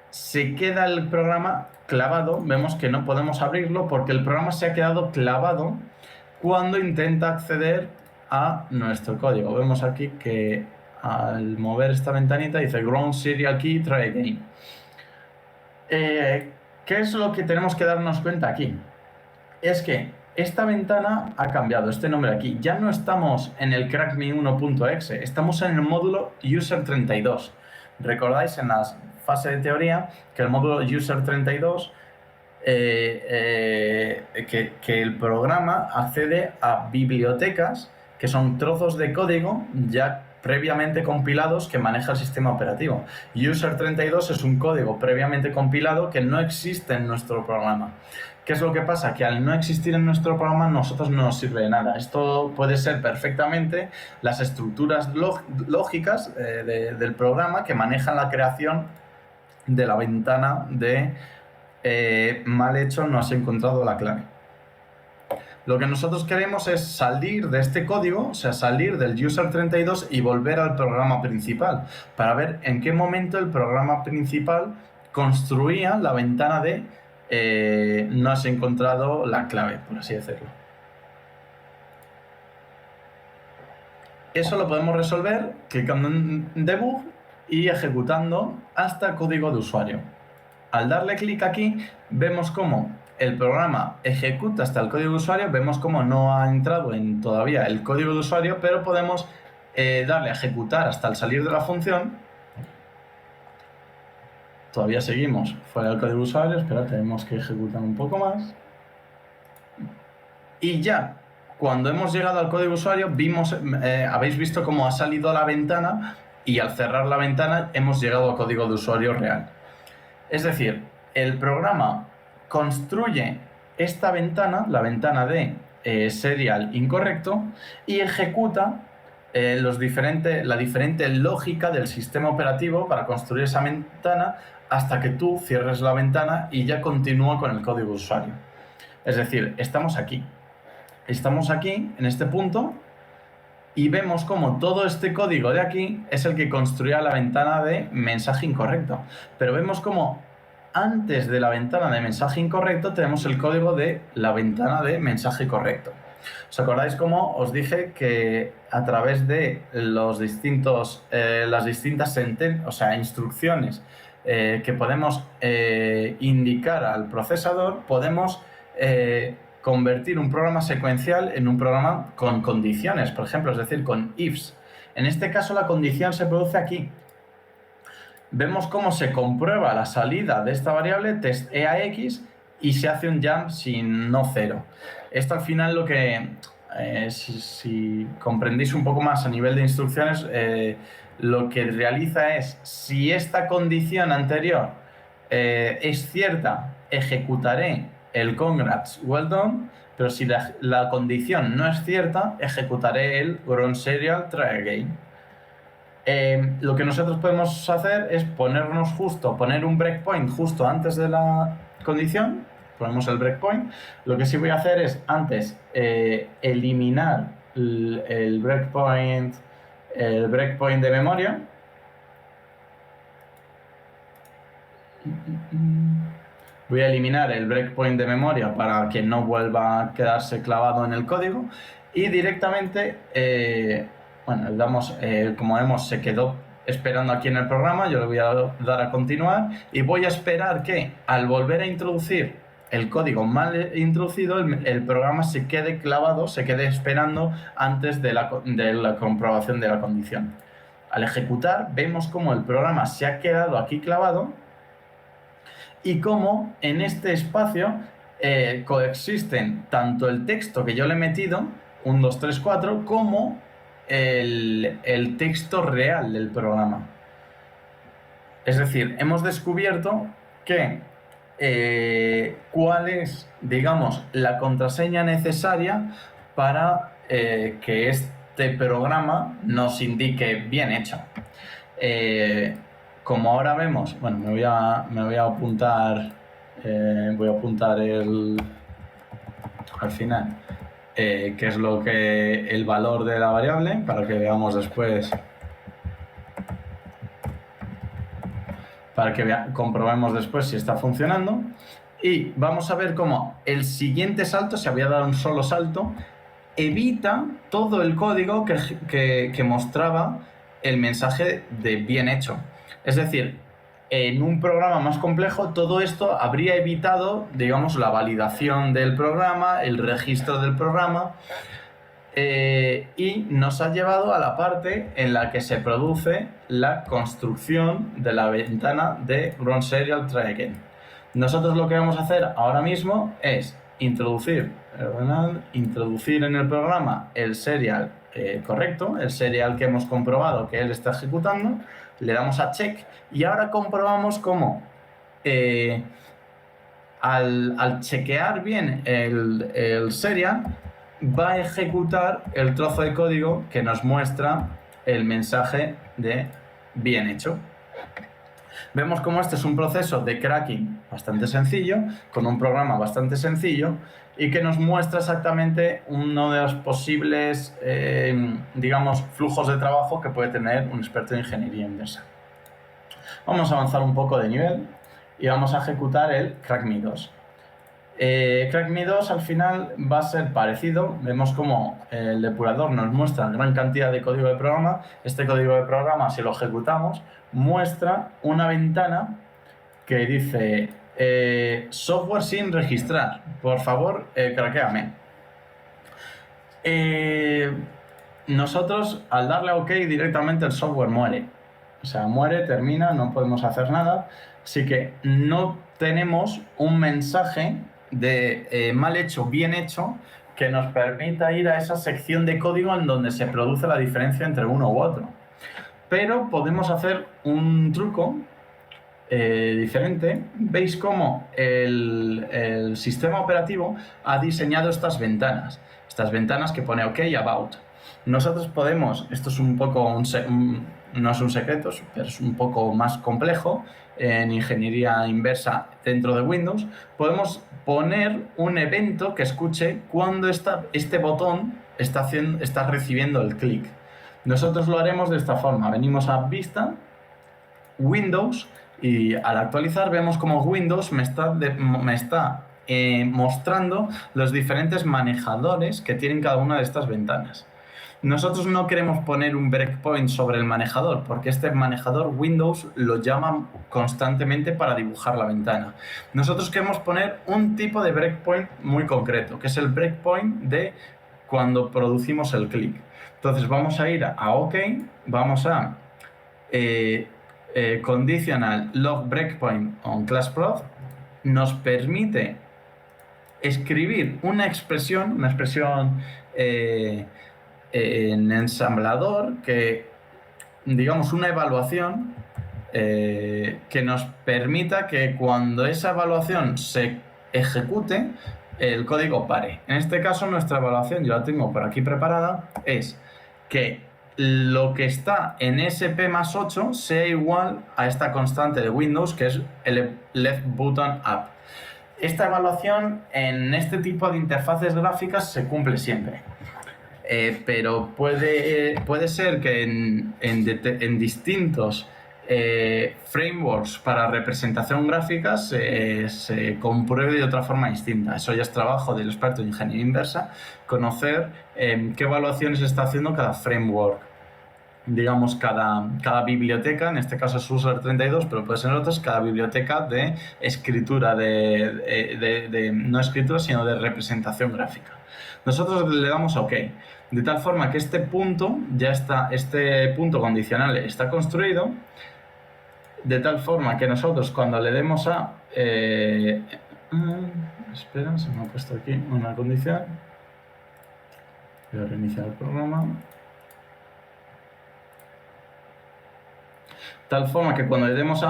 se queda el programa clavado. Vemos que no podemos abrirlo porque el programa se ha quedado clavado cuando intenta acceder a nuestro código. Vemos aquí que al mover esta ventanita dice ground serial key, try again. ¿Qué es lo que tenemos que darnos cuenta aquí? Es que esta ventana ha cambiado, este nombre aquí. Ya no estamos en el crackme1.exe, estamos en el módulo user32. Recordáis en la fase de teoría que el módulo user32 que el programa accede a bibliotecas que son trozos de código ya previamente compilados que maneja el sistema operativo. User32 es un código previamente compilado que no existe en nuestro programa. ¿Qué es lo que pasa? Que al no existir en nuestro programa, a nosotros no nos sirve de nada. Esto puede ser perfectamente las estructuras lógicas del programa que manejan la creación de la ventana de mal hecho, no has encontrado la clave. Lo que nosotros queremos es salir de este código, o sea, salir del user32 y volver al programa principal, para ver en qué momento el programa principal construía la ventana de no has encontrado la clave, por así decirlo. Eso lo podemos resolver clicando en Debug y ejecutando hasta el código de usuario. Al darle clic aquí, vemos cómo el programa ejecuta hasta el código de usuario, vemos cómo no ha entrado en todavía el código de usuario, pero podemos darle a ejecutar hasta el salir de la función. Todavía seguimos fuera del código de usuario, espera, tenemos que ejecutar un poco más. Y ya, cuando hemos llegado al código de usuario, habéis visto cómo ha salido la ventana y al cerrar la ventana hemos llegado al código de usuario real. Es decir, el programa construye esta ventana, la ventana de serial incorrecto, y ejecuta la diferente lógica del sistema operativo para construir esa ventana hasta que tú cierres la ventana y ya continúa con el código de usuario. Es decir, estamos aquí en este punto y vemos como todo este código de aquí es el que construía la ventana de mensaje incorrecto. Pero vemos como antes de la ventana de mensaje incorrecto tenemos el código de la ventana de mensaje correcto. ¿Os acordáis cómo os dije que a través de las distintas instrucciones que podemos indicar al procesador, podemos convertir un programa secuencial en un programa con condiciones, por ejemplo, es decir, con ifs. En este caso la condición se produce aquí. Vemos cómo se comprueba la salida de esta variable test EAX y se hace un jump sin no cero. Esto al final lo que, si comprendéis un poco más a nivel de instrucciones, lo que realiza es, si esta condición anterior es cierta, ejecutaré el congrats, well done, pero si la condición no es cierta, ejecutaré el run serial, try again. Lo que nosotros podemos hacer es poner un breakpoint justo antes de la condición, ponemos el breakpoint. Lo que sí voy a hacer es antes eliminar el breakpoint de memoria. Voy a eliminar el breakpoint de memoria para que no vuelva a quedarse clavado en el código y directamente, como vemos, se quedó esperando aquí en el programa. Yo le voy a dar a continuar y voy a esperar que al volver a introducir el código mal introducido, el programa se quede clavado, se quede esperando antes de la comprobación de la condición. Al ejecutar, vemos cómo el programa se ha quedado aquí clavado y cómo en este espacio coexisten tanto el texto que yo le he metido, 1, 2, 3, 4, como el texto real del programa. Es decir, hemos descubierto que cuál es, digamos, la contraseña necesaria para que este programa nos indique bien hecho. Como ahora vemos, bueno, me voy a apuntar, al final, qué es el valor de la variable, para que veamos después, comprobemos después si está funcionando. Y vamos a ver cómo el siguiente salto, si había dado un solo salto, evita todo el código que mostraba el mensaje de bien hecho. Es decir, en un programa más complejo, todo esto habría evitado, digamos, la validación del programa, el registro del programa, y nos ha llevado a la parte en la que se produce la construcción de la ventana de Run Serial Try Again. Nosotros lo que vamos a hacer ahora mismo es introducir en el programa el serial correcto, el serial que hemos comprobado que él está ejecutando. Le damos a check y ahora comprobamos cómo al chequear bien el serial va a ejecutar el trozo de código que nos muestra el mensaje de bien hecho. Vemos cómo este es un proceso de cracking bastante sencillo, con un programa bastante sencillo y que nos muestra exactamente uno de los posibles, digamos, flujos de trabajo que puede tener un experto en ingeniería inversa. Vamos a avanzar un poco de nivel y vamos a ejecutar el CrackMe 2. CrackMe 2 al final va a ser parecido. Vemos como el depurador nos muestra gran cantidad de código de programa. Este código de programa, si lo ejecutamos, muestra una ventana que dice software sin registrar. Por favor, craquéame. Nosotros, al darle a OK, directamente el software muere. O sea, muere, termina, no podemos hacer nada. Así que no tenemos un mensaje de mal hecho, bien hecho, que nos permita ir a esa sección de código en donde se produce la diferencia entre uno u otro. Pero podemos hacer un truco diferente. Veis cómo el sistema operativo ha diseñado estas ventanas que pone OK, About. Nosotros podemos, esto es un poco, no es un secreto, pero es un poco más complejo, en ingeniería inversa dentro de Windows, podemos poner un evento que escuche cuando este botón está recibiendo el clic. Nosotros lo haremos de esta forma. Venimos a Vista, Windows, y al actualizar vemos como Windows me está mostrando los diferentes manejadores que tienen cada una de estas ventanas. Nosotros no queremos poner un breakpoint sobre el manejador, porque este manejador Windows lo llama constantemente para dibujar la ventana. Nosotros queremos poner un tipo de breakpoint muy concreto, que es el breakpoint de cuando producimos el clic. Entonces vamos a ir a OK, vamos a conditional log breakpoint on class prod, nos permite escribir una expresión en ensamblador, que digamos una evaluación que nos permita que cuando esa evaluación se ejecute el código pare. En este caso nuestra evaluación, yo la tengo por aquí preparada, es que lo que está en SP+8 sea igual a esta constante de Windows, que es el left button up. Esta evaluación en este tipo de interfaces gráficas se cumple siempre. Pero puede ser que en distintos frameworks para representación gráfica se compruebe de otra forma distinta. Eso ya es trabajo del experto en ingeniería inversa, conocer qué evaluaciones está haciendo cada framework. Digamos, cada biblioteca, en este caso es User 32, pero puede ser otras, cada biblioteca de escritura, no escritura, sino de representación gráfica. Nosotros le damos OK, de tal forma que este punto condicional está construido, de tal forma que nosotros cuando le demos a... espera, se me ha puesto aquí una condición. Voy a reiniciar el programa. Tal forma que cuando le demos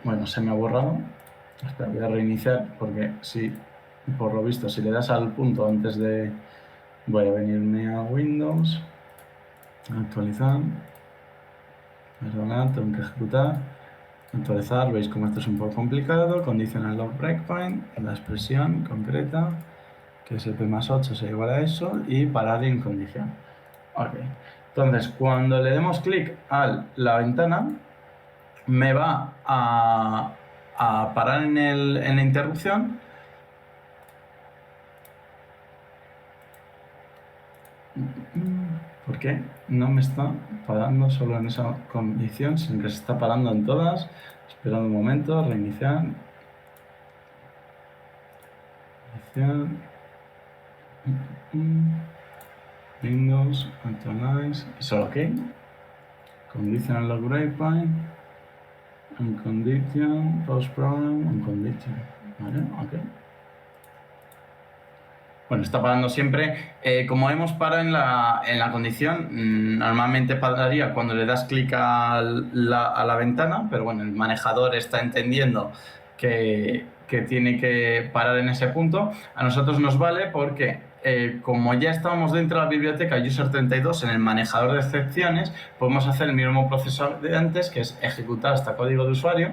bueno, se me ha borrado. Espera, voy a reiniciar porque si, por lo visto, si le das al punto antes de... Voy a venirme a Windows, actualizar, perdonad, tengo que ejecutar, actualizar, veis como esto es un poco complicado, conditional log breakpoint, la expresión concreta, que es el P+8 sea igual a eso, y parar en condición. Ok, entonces cuando le demos clic a la ventana, me va a parar en la interrupción. ¿Por qué no me está parando solo en esa condición, sino que se está parando en todas? Esperad un momento, reiniciar. Windows, actualize, y solo OK. Conditional log breakpoint, uncondition, post program, uncondition. ¿Vale? OK. Bueno, está parando siempre. Como hemos parado en la condición, normalmente pararía cuando le das clic a la ventana, pero bueno, el manejador está entendiendo que tiene que parar en ese punto. A nosotros nos vale porque como ya estábamos dentro de la biblioteca user32 en el manejador de excepciones, podemos hacer el mismo proceso de antes, que es ejecutar este código de usuario.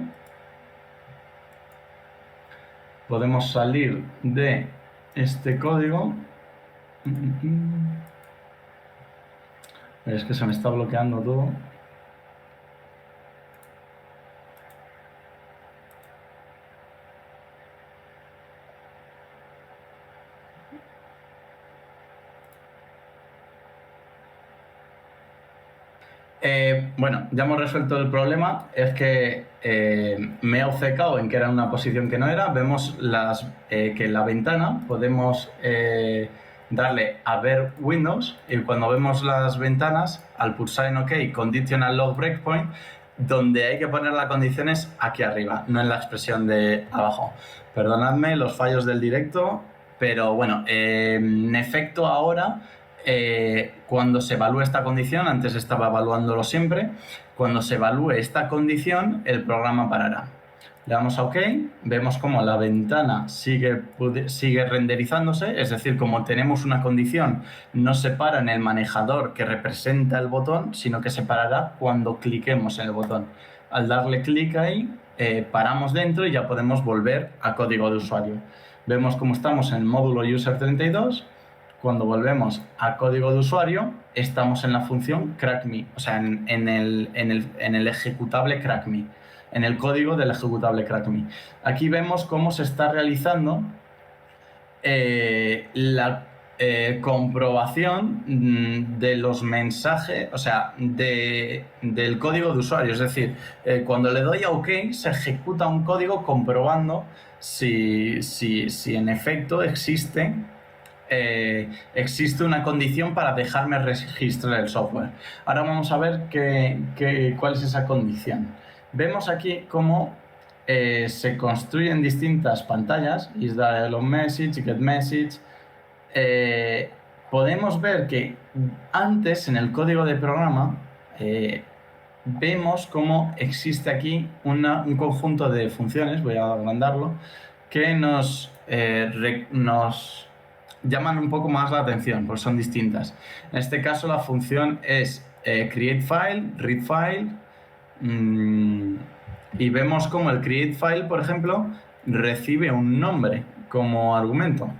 Podemos salir de este código. Es que se me está bloqueando todo. Bueno, ya hemos resuelto el problema. Es que me he obcecado en que era una posición que no era. Vemos que en la ventana podemos darle a ver Windows, y cuando vemos las ventanas, al pulsar en OK, conditional log breakpoint, donde hay que poner las condiciones aquí arriba, no en la expresión de abajo. Perdonadme los fallos del directo, pero bueno, en efecto ahora, cuando se evalúe esta condición, antes estaba evaluándolo siempre, cuando se evalúe esta condición, el programa parará. Le damos a OK, vemos como la ventana sigue renderizándose, es decir, como tenemos una condición, no se para en el manejador que representa el botón, sino que se parará cuando cliquemos en el botón. Al darle clic ahí, paramos dentro y ya podemos volver a código de usuario. Vemos como estamos en el módulo user32. Cuando volvemos a código de usuario, estamos en la función crackme, o sea, en el ejecutable crackme, en el código del ejecutable crackme. Aquí vemos cómo se está realizando la comprobación de los mensajes, o sea, del código de usuario. Es decir, cuando le doy a OK, se ejecuta un código comprobando si en efecto existe una condición para dejarme registrar el software. Ahora vamos a ver cuál es esa condición. Vemos aquí cómo se construyen distintas pantallas, isDialog message, get message. Podemos ver que antes en el código de programa vemos cómo existe aquí un conjunto de funciones, voy a agrandarlo, que nos llaman un poco más la atención, porque son distintas. En este caso la función es create file, read file, y vemos como el create file, por ejemplo, recibe un nombre como argumento.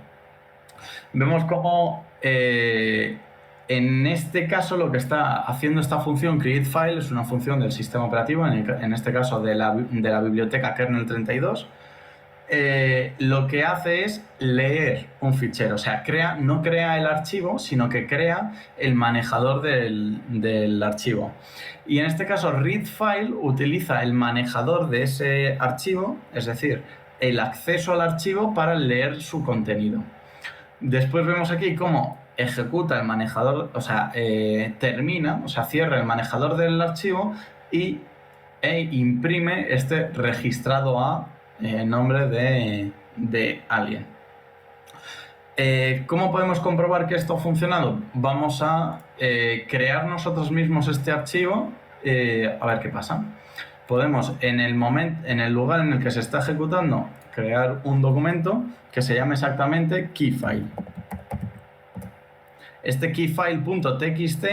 Vemos como en este caso lo que está haciendo esta función create file es una función del sistema operativo, en este caso de la biblioteca kernel 32. Lo que hace es leer un fichero, o sea, no crea el archivo, sino que crea el manejador del archivo. Y en este caso, read file utiliza el manejador de ese archivo, es decir, el acceso al archivo para leer su contenido. Después vemos aquí cómo ejecuta el manejador, o sea, cierra el manejador del archivo e imprime este registrado a nombre de alguien. ¿Cómo podemos comprobar que esto ha funcionado? Vamos a crear nosotros mismos este archivo, a ver qué pasa. Podemos, en el lugar en el que se está ejecutando, crear un documento que se llame exactamente keyfile. Este keyfile.txt,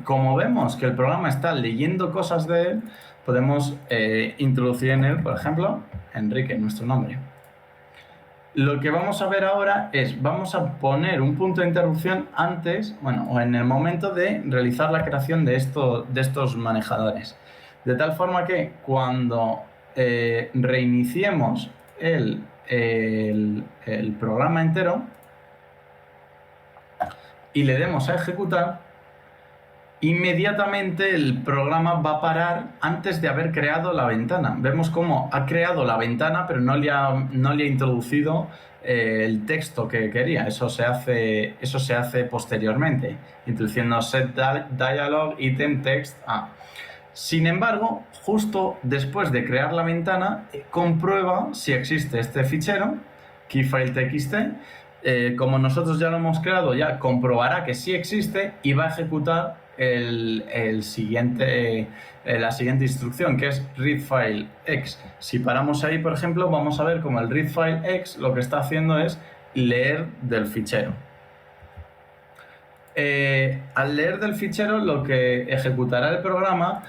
como vemos que el programa está leyendo cosas de él, podemos introducir en él, por ejemplo, Enrique, nuestro nombre. Lo que vamos a ver ahora es, vamos a poner un punto de interrupción antes, o en el momento de realizar la creación de estos manejadores. De tal forma que cuando reiniciemos el programa entero y le demos a ejecutar, inmediatamente el programa va a parar antes de haber creado la ventana. Vemos cómo ha creado la ventana, pero no le ha introducido el texto que quería. Eso se hace posteriormente, introduciendo setDialog item text a. Sin embargo, justo después de crear la ventana, comprueba si existe este fichero, keyfile.txt. Como nosotros ya lo hemos creado, ya comprobará que sí existe y va a ejecutar la siguiente instrucción, que es readFileEx. Si paramos ahí, por ejemplo, vamos a ver como el readFileEx lo que está haciendo es leer del fichero. al leer del fichero, lo que ejecutará el programa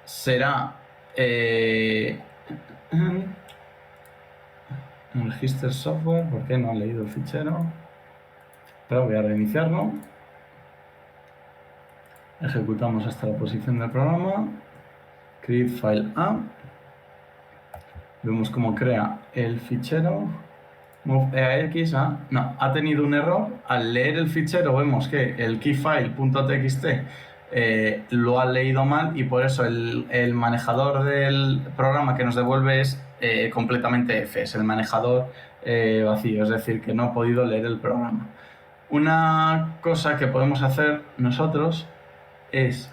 será un register software. ¿Por qué no ha leído el fichero? Pero voy a reiniciarlo. Ejecutamos hasta la posición del programa. Create file A. Vemos cómo crea el fichero. Move EAX a... No, ha tenido un error. Al leer el fichero vemos que el keyfile.txt lo ha leído mal y por eso el manejador del programa que nos devuelve es completamente F. Es el manejador vacío, es decir, que no ha podido leer el programa. Una cosa que podemos hacer nosotros es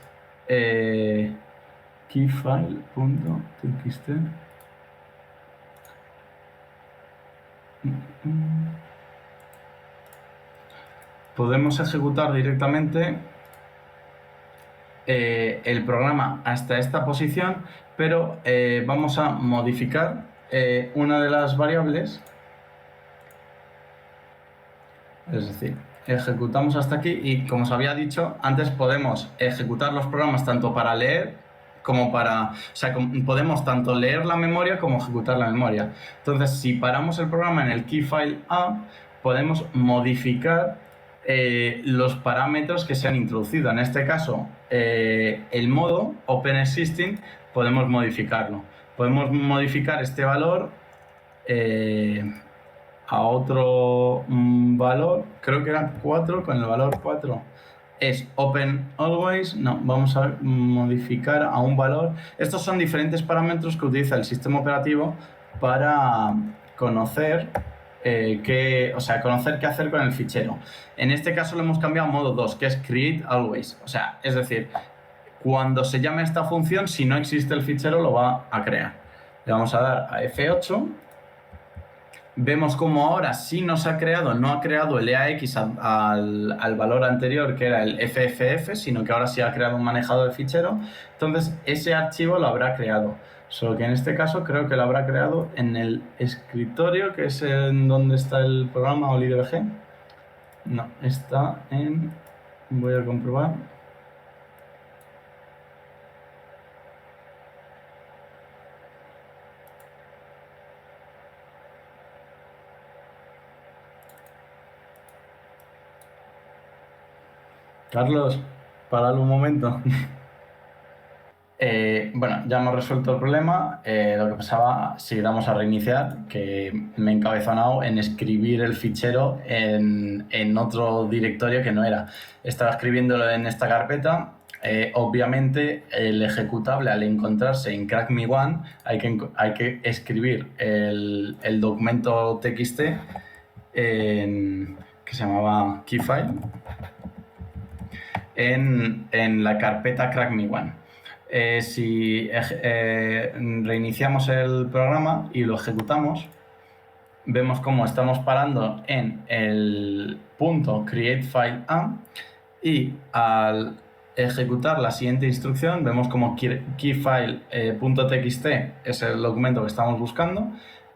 keyfile.txt. Podemos ejecutar directamente el programa hasta esta posición, pero vamos a modificar una de las variables. Es decir, ejecutamos hasta aquí y, como os había dicho, antes podemos ejecutar los programas tanto para leer como para... O sea, podemos tanto leer la memoria como ejecutar la memoria. Entonces, si paramos el programa en el keyfile A, podemos modificar los parámetros que se han introducido. En este caso, el modo OpenExisting podemos modificarlo. Podemos modificar este valor a otro valor, creo que era 4, con el valor 4 es open always. No, vamos a modificar a un valor. Estos son diferentes parámetros que utiliza el sistema operativo para conocer conocer qué hacer con el fichero. En este caso lo hemos cambiado a modo 2, que es create always. O sea, es decir, cuando se llame esta función, si no existe el fichero, lo va a crear. Le vamos a dar a F8. Vemos como ahora sí nos ha creado, no ha creado el EAX al valor anterior, que era el FFF, sino que ahora sí ha creado un manejador de fichero. Entonces, ese archivo lo habrá creado. Solo que en este caso creo que lo habrá creado en el escritorio, que es en donde está el programa OliDBG. No, está en... Voy a comprobar. Carlos, páralo un momento. Bueno, ya hemos resuelto el problema. Lo que pasaba, si damos a reiniciar, que me he encabezonado en escribir el fichero en otro directorio que no era. Estaba escribiéndolo en esta carpeta. Obviamente, el ejecutable, al encontrarse en crackme1, hay que escribir el documento txt que se llamaba keyfile en la carpeta crackme1. Si reiniciamos el programa y lo ejecutamos, vemos cómo estamos parando en el punto createFileA y al ejecutar la siguiente instrucción vemos como keyfile.txt es el documento que estamos buscando.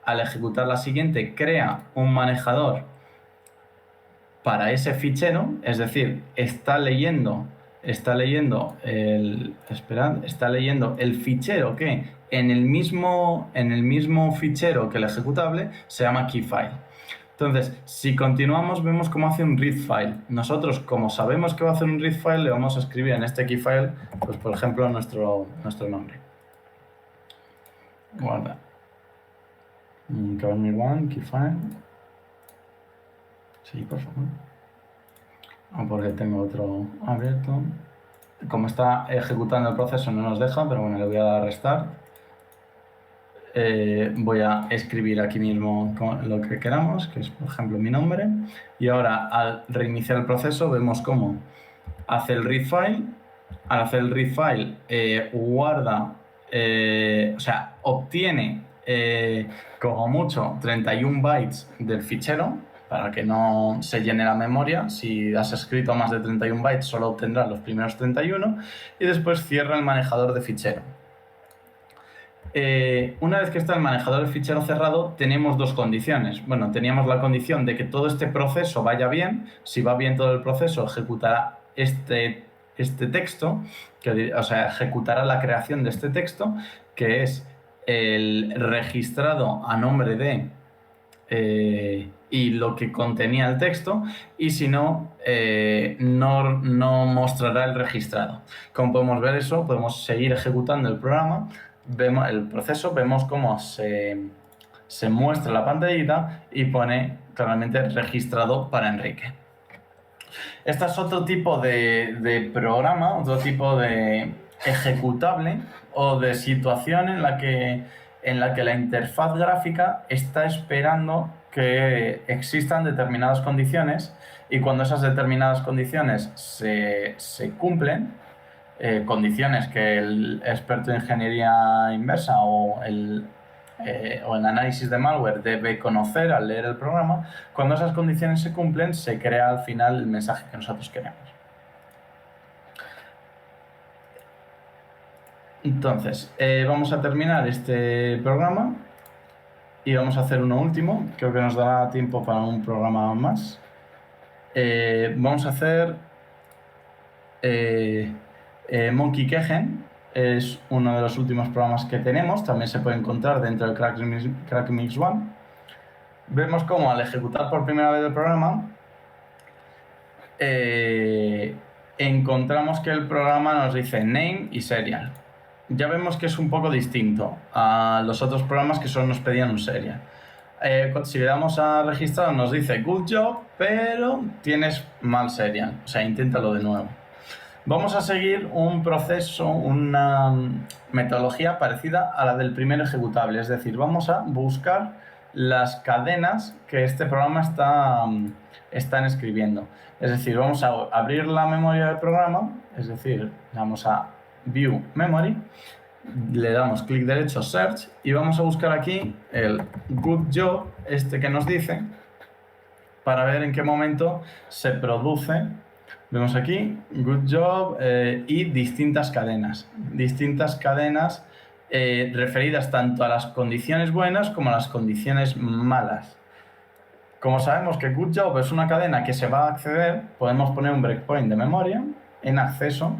Al ejecutar la siguiente, crea un manejador para ese fichero, es decir, está leyendo el fichero que en el mismo fichero que el ejecutable se llama keyfile. Entonces, si continuamos, vemos cómo hace un read file. Nosotros, como sabemos que va a hacer un read file, le vamos a escribir en este keyfile, pues por ejemplo, nuestro nombre. Guarda. crackme1 keyfile. Sí, por favor. Porque tengo otro abierto. Como está ejecutando el proceso no nos deja, pero bueno, le voy a dar a restar. Voy a escribir aquí mismo lo que queramos, que es por ejemplo mi nombre. Y ahora al reiniciar el proceso vemos cómo hace el read file. Al hacer el read file guarda, obtiene como mucho 31 bytes del fichero, para que no se llene la memoria. Si has escrito más de 31 bytes, solo obtendrás los primeros 31 y después cierra el manejador de fichero. Una vez que está el manejador de fichero cerrado, tenemos dos condiciones. Bueno, teníamos la condición de que todo este proceso vaya bien. Si va bien todo el proceso, ejecutará este texto, o sea, ejecutará la creación de este texto, que es el registrado a nombre de y lo que contenía el texto, y si no, no mostrará el registrado. Como podemos ver eso, podemos seguir ejecutando el programa, vemos el proceso, vemos cómo se muestra la pantallita y pone claramente registrado para Enrique. Este es otro tipo de programa, otro tipo de ejecutable o de situación en la que la interfaz gráfica está esperando que existan determinadas condiciones, y cuando esas determinadas condiciones se cumplen, condiciones que el experto en ingeniería inversa o el análisis de malware debe conocer al leer el programa, cuando esas condiciones se cumplen, se crea al final el mensaje que nosotros queremos. Entonces, vamos a terminar este programa y vamos a hacer uno último. Creo que nos dará tiempo para un programa más. Vamos a hacer Monkey Kegen. Es uno de los últimos programas que tenemos. También se puede encontrar dentro del Crackmix One. Vemos cómo al ejecutar por primera vez el programa, encontramos que el programa nos dice name y serial. Ya vemos que es un poco distinto a los otros programas que solo nos pedían un serial. Si le damos a registrar, nos dice good job, pero tienes mal serial, o sea, inténtalo de nuevo. Vamos a seguir un proceso, una metodología parecida a la del primer ejecutable, es decir, vamos a buscar las cadenas que este programa están escribiendo. Es decir, vamos a abrir la memoria del programa, es decir, vamos a View Memory, le damos clic derecho, Search, y vamos a buscar aquí el good job, que nos dice, para ver en qué momento se produce. Vemos aquí good job y distintas cadenas referidas tanto a las condiciones buenas como a las condiciones malas. Como sabemos que good job es una cadena que se va a acceder, podemos poner un breakpoint de memoria en acceso,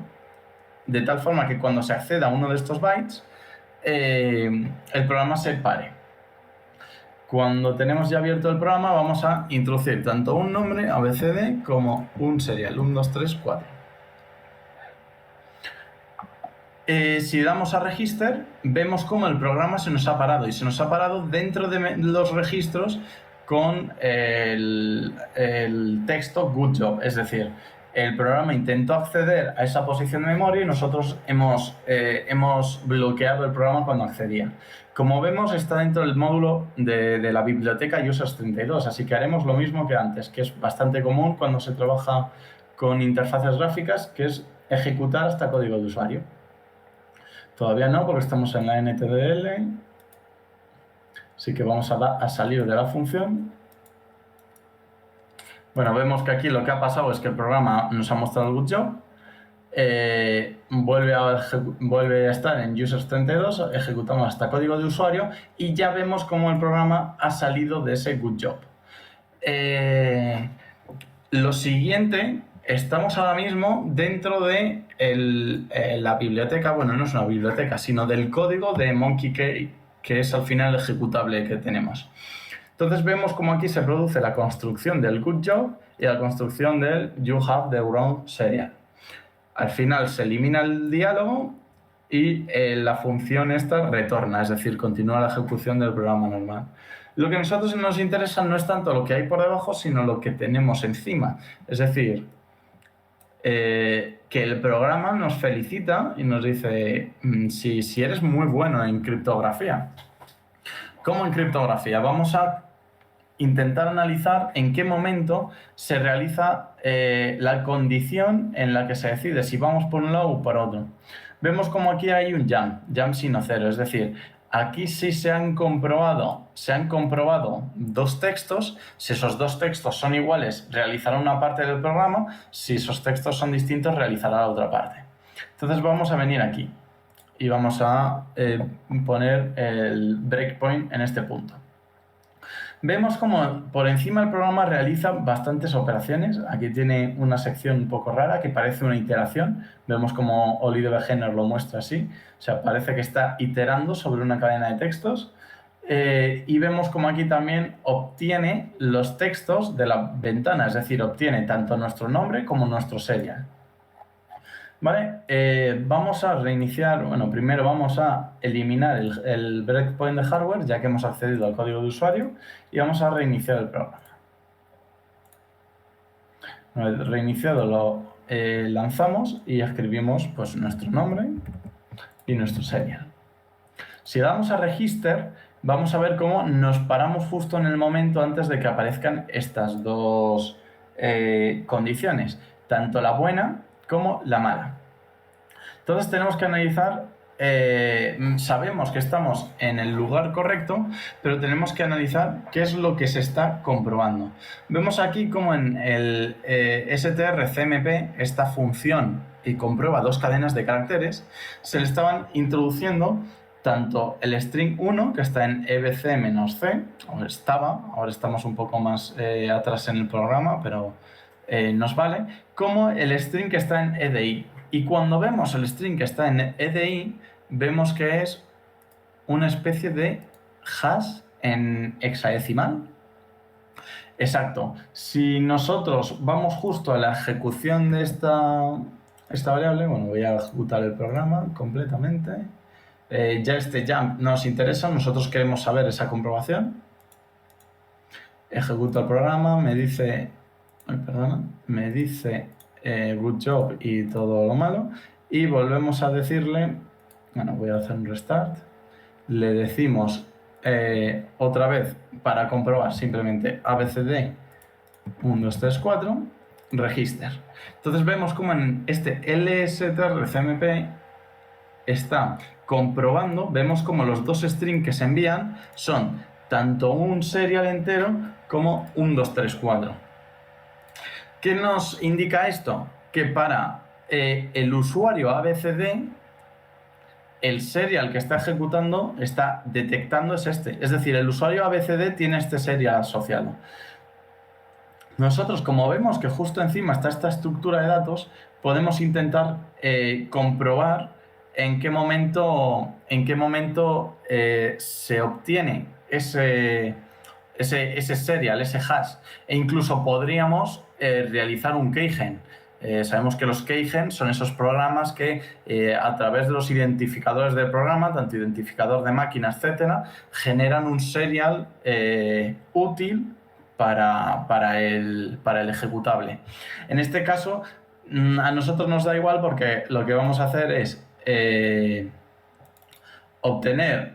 de tal forma que cuando se acceda a uno de estos bytes, el programa se pare. Cuando tenemos ya abierto el programa, vamos a introducir tanto un nombre ABCD como un serial 1, 2, 3, 4. Si damos a register, vemos cómo el programa se nos ha parado, y se nos ha parado dentro de los registros con el texto good job, es decir, el programa intentó acceder a esa posición de memoria y nosotros hemos bloqueado el programa cuando accedía. Como vemos, está dentro del módulo de la biblioteca Users32, así que haremos lo mismo que antes, que es bastante común cuando se trabaja con interfaces gráficas, que es ejecutar hasta código de usuario. Todavía no, porque estamos en la NTDL, así que vamos a salir de la función. Bueno, vemos que aquí lo que ha pasado es que el programa nos ha mostrado el good job, vuelve a estar en Users32, ejecutamos hasta código de usuario y ya vemos cómo el programa ha salido de ese good job. Lo siguiente, estamos ahora mismo dentro de la biblioteca, bueno, no es una biblioteca, sino del código de Monkey Key, que es al final el ejecutable que tenemos. Entonces vemos cómo aquí se produce la construcción del good job y la construcción del you have the wrong serial. Al final se elimina el diálogo y la función esta retorna, es decir, continúa la ejecución del programa normal. Lo que a nosotros nos interesa no es tanto lo que hay por debajo, sino lo que tenemos encima. Es decir, que el programa nos felicita y nos dice si eres muy bueno en criptografía. ¿Cómo en criptografía? Vamos a intentar analizar en qué momento se realiza la condición en la que se decide si vamos por un lado o por otro. Vemos como aquí hay un jump sin o cero, es decir, aquí sí se han comprobado dos textos. Si esos dos textos son iguales, realizará una parte del programa. Si esos textos son distintos, realizará la otra parte. Entonces vamos a venir aquí y vamos a poner el breakpoint en este punto. Vemos como por encima el programa realiza bastantes operaciones. Aquí tiene una sección un poco rara que parece una iteración. Vemos como Oliver Wegener lo muestra así. O sea, parece que está iterando sobre una cadena de textos. Y vemos como aquí también obtiene los textos de la ventana, es decir, obtiene tanto nuestro nombre como nuestro serial. ¿Vale? Vamos a reiniciar, bueno, primero vamos a eliminar el breakpoint de hardware, ya que hemos accedido al código de usuario, y vamos a reiniciar el programa. Una vez reiniciado lo lanzamos y escribimos pues, nuestro nombre y nuestro serial. Si damos a register, vamos a ver cómo nos paramos justo en el momento antes de que aparezcan estas dos condiciones, tanto la buena como la mala. Entonces tenemos que analizar, sabemos que estamos en el lugar correcto, pero tenemos que analizar qué es lo que se está comprobando. Vemos aquí como en el strcmp, esta función que comprueba dos cadenas de caracteres, se le estaban introduciendo tanto el string 1, que está en ebc-c, o estaba, ahora estamos un poco más atrás en el programa, pero nos vale, como el string que está en edi. Y cuando vemos el string que está en edi, vemos que es una especie de hash en hexadecimal. Exacto. Si nosotros vamos justo a la ejecución de esta variable, bueno, voy a ejecutar el programa completamente. Ya este jump nos interesa, nosotros queremos saber esa comprobación. Ejecuto el programa, me dice good job y todo lo malo, y volvemos a decirle, bueno, voy a hacer un restart, le decimos otra vez para comprobar simplemente abcd 1, 2, 3, 4, register. Entonces vemos como en este lstrcmp está comprobando, vemos como los dos strings que se envían son tanto un serial entero como un 2, 3, 4. ¿Qué nos indica esto? Que para el usuario ABCD, el serial que está ejecutando, está detectando es este. Es decir, el usuario ABCD tiene este serial asociado. Nosotros, como vemos que justo encima está esta estructura de datos, podemos intentar comprobar en qué momento se obtiene ese serial, ese hash, e incluso podríamos realizar un keygen. Sabemos que los keygen son esos programas que a través de los identificadores del programa, tanto identificador de máquina, etcétera, generan un serial útil para el ejecutable. En este caso, a nosotros nos da igual porque lo que vamos a hacer es obtener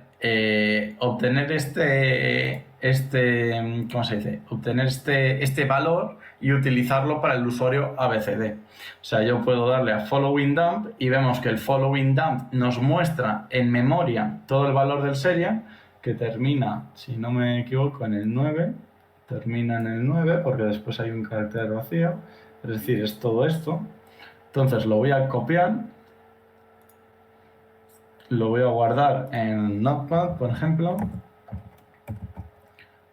este valor y utilizarlo para el usuario ABCD. O sea, yo puedo darle a following dump y vemos que el following dump nos muestra en memoria todo el valor del serial, que termina, si no me equivoco, en el 9. Termina en el 9 porque después hay un carácter vacío, es decir, es todo esto. Entonces lo voy a copiar, lo voy a guardar en Notepad, por ejemplo.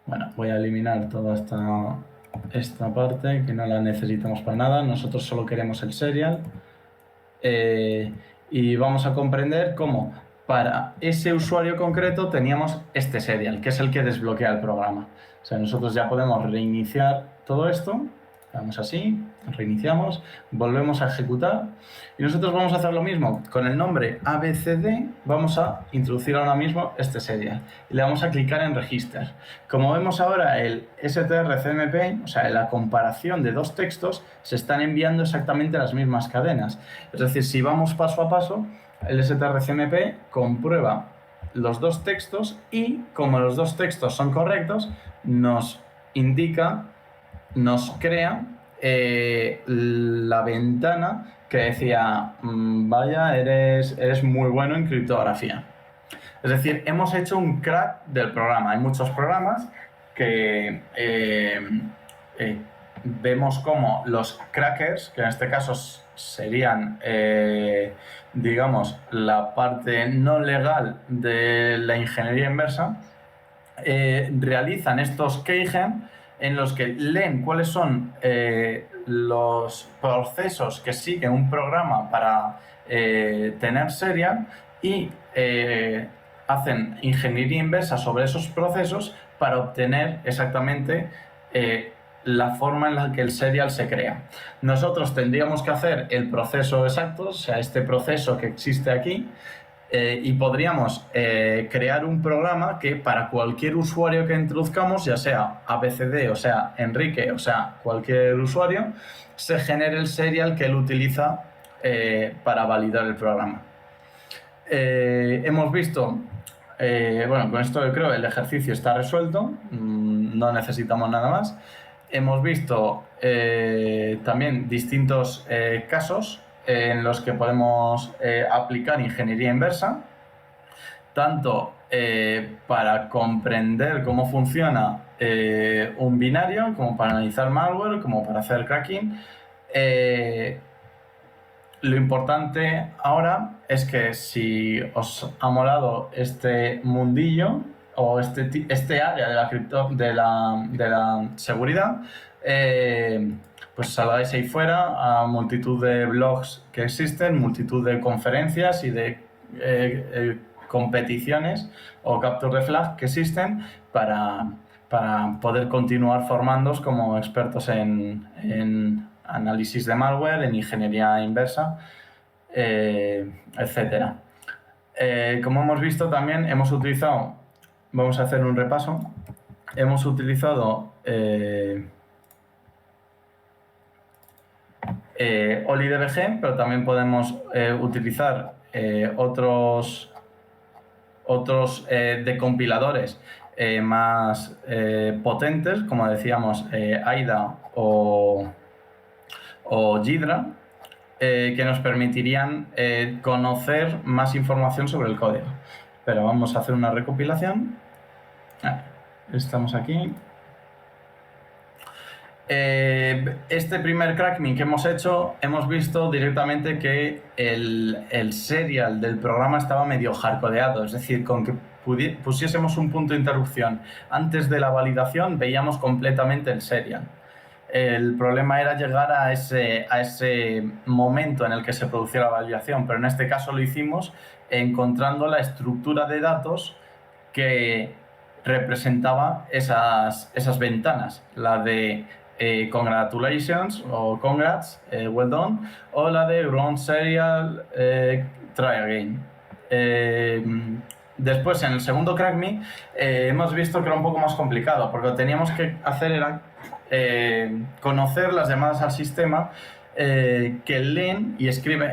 Bueno, voy a eliminar toda esta parte que no la necesitamos para nada. Nosotros solo queremos el serial. Y vamos a comprender cómo para ese usuario concreto teníamos este serial, que es el que desbloquea el programa. O sea, nosotros ya podemos reiniciar todo esto. Vamos así, reiniciamos, volvemos a ejecutar y nosotros vamos a hacer lo mismo. Con el nombre ABCD vamos a introducir ahora mismo este serial y le vamos a clicar en Register. Como vemos ahora, el strcmp, o sea, la comparación de dos textos, se están enviando exactamente las mismas cadenas. Es decir, si vamos paso a paso, el strcmp comprueba los dos textos y, como los dos textos son correctos, nos indica, nos crea la ventana que decía vaya, eres muy bueno en criptografía. Es decir, hemos hecho un crack del programa. Hay muchos programas que vemos como los crackers, que en este caso serían, digamos, la parte no legal de la ingeniería inversa, realizan estos keygen en los que leen cuáles son los procesos que sigue un programa para tener serial y hacen ingeniería inversa sobre esos procesos para obtener exactamente la forma en la que el serial se crea. Nosotros tendríamos que hacer el proceso exacto, o sea, este proceso que existe aquí, y podríamos crear un programa que para cualquier usuario que introduzcamos, ya sea ABCD, o sea, Enrique, o sea, cualquier usuario, se genere el serial que él utiliza para validar el programa. Hemos visto, bueno, con esto yo creo el ejercicio está resuelto, no necesitamos nada más. Hemos visto también distintos casos en los que podemos aplicar ingeniería inversa, tanto para comprender cómo funciona un binario, como para analizar malware, como para hacer cracking. Lo importante ahora es que si os ha molado este mundillo o este área de la seguridad, pues salgáis ahí fuera a multitud de blogs que existen, multitud de conferencias y de competiciones o capture the flag que existen para poder continuar formándoos como expertos en análisis de malware, en ingeniería inversa, etcétera. Como hemos visto también, hemos utilizado, vamos a hacer un repaso, hemos utilizado OliDBG, pero también podemos utilizar otros decompiladores más potentes, como decíamos, AIDA o Ghidra, que nos permitirían conocer más información sobre el código. Pero vamos a hacer una recopilación. Estamos aquí. Este primer cracking que hemos hecho, hemos visto directamente que el serial del programa estaba medio hardcodeado, es decir, con que pusiésemos un punto de interrupción antes de la validación, veíamos completamente el serial. El problema era llegar a ese momento en el que se producía la validación, pero en este caso lo hicimos encontrando la estructura de datos que representaba esas ventanas, la de congratulations o congrats, well done, o la de run serial, try again. Después, en el segundo CrackMe, hemos visto que era un poco más complicado, porque lo que teníamos que hacer era conocer las llamadas al sistema que leen y escriben,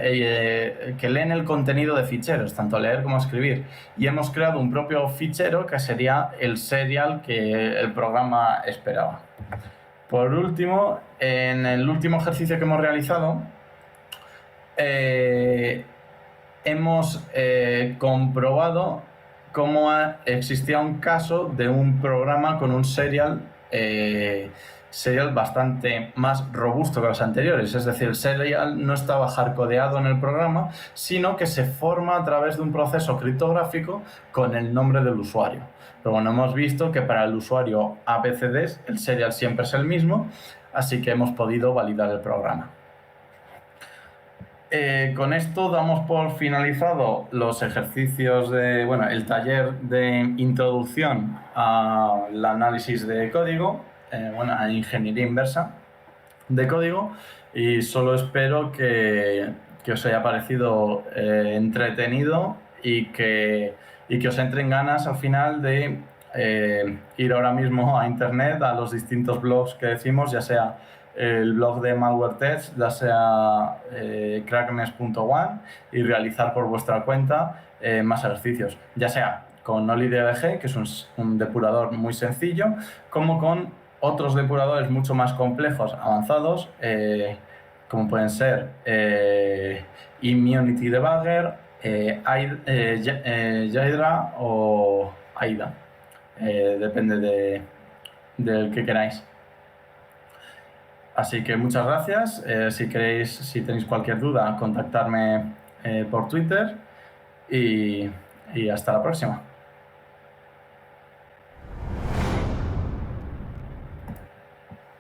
que leen el contenido de ficheros, tanto leer como escribir. Y hemos creado un propio fichero que sería el serial que el programa esperaba. Por último, en el último ejercicio que hemos realizado, hemos comprobado cómo existía un caso de un programa con un serial bastante más robusto que los anteriores, es decir, el serial no estaba hardcodeado en el programa, sino que se forma a través de un proceso criptográfico con el nombre del usuario. Pero bueno, hemos visto que para el usuario ABCD el serial siempre es el mismo, así que hemos podido validar el programa. Con esto damos por finalizado los ejercicios el taller de introducción al análisis de código, a ingeniería inversa de código, y solo espero que os haya parecido entretenido y que os entren ganas al final de ir ahora mismo a internet, a los distintos blogs que decimos, ya sea el blog de Malware Test, ya sea crackness.one, y realizar por vuestra cuenta más ejercicios, ya sea con OliDBG, que es un depurador muy sencillo, como con otros depuradores mucho más complejos, avanzados, como pueden ser Immunity Debugger, Ghidra o AIDA. Depende del que queráis. Así que muchas gracias. Si tenéis cualquier duda, contactarme por Twitter y hasta la próxima.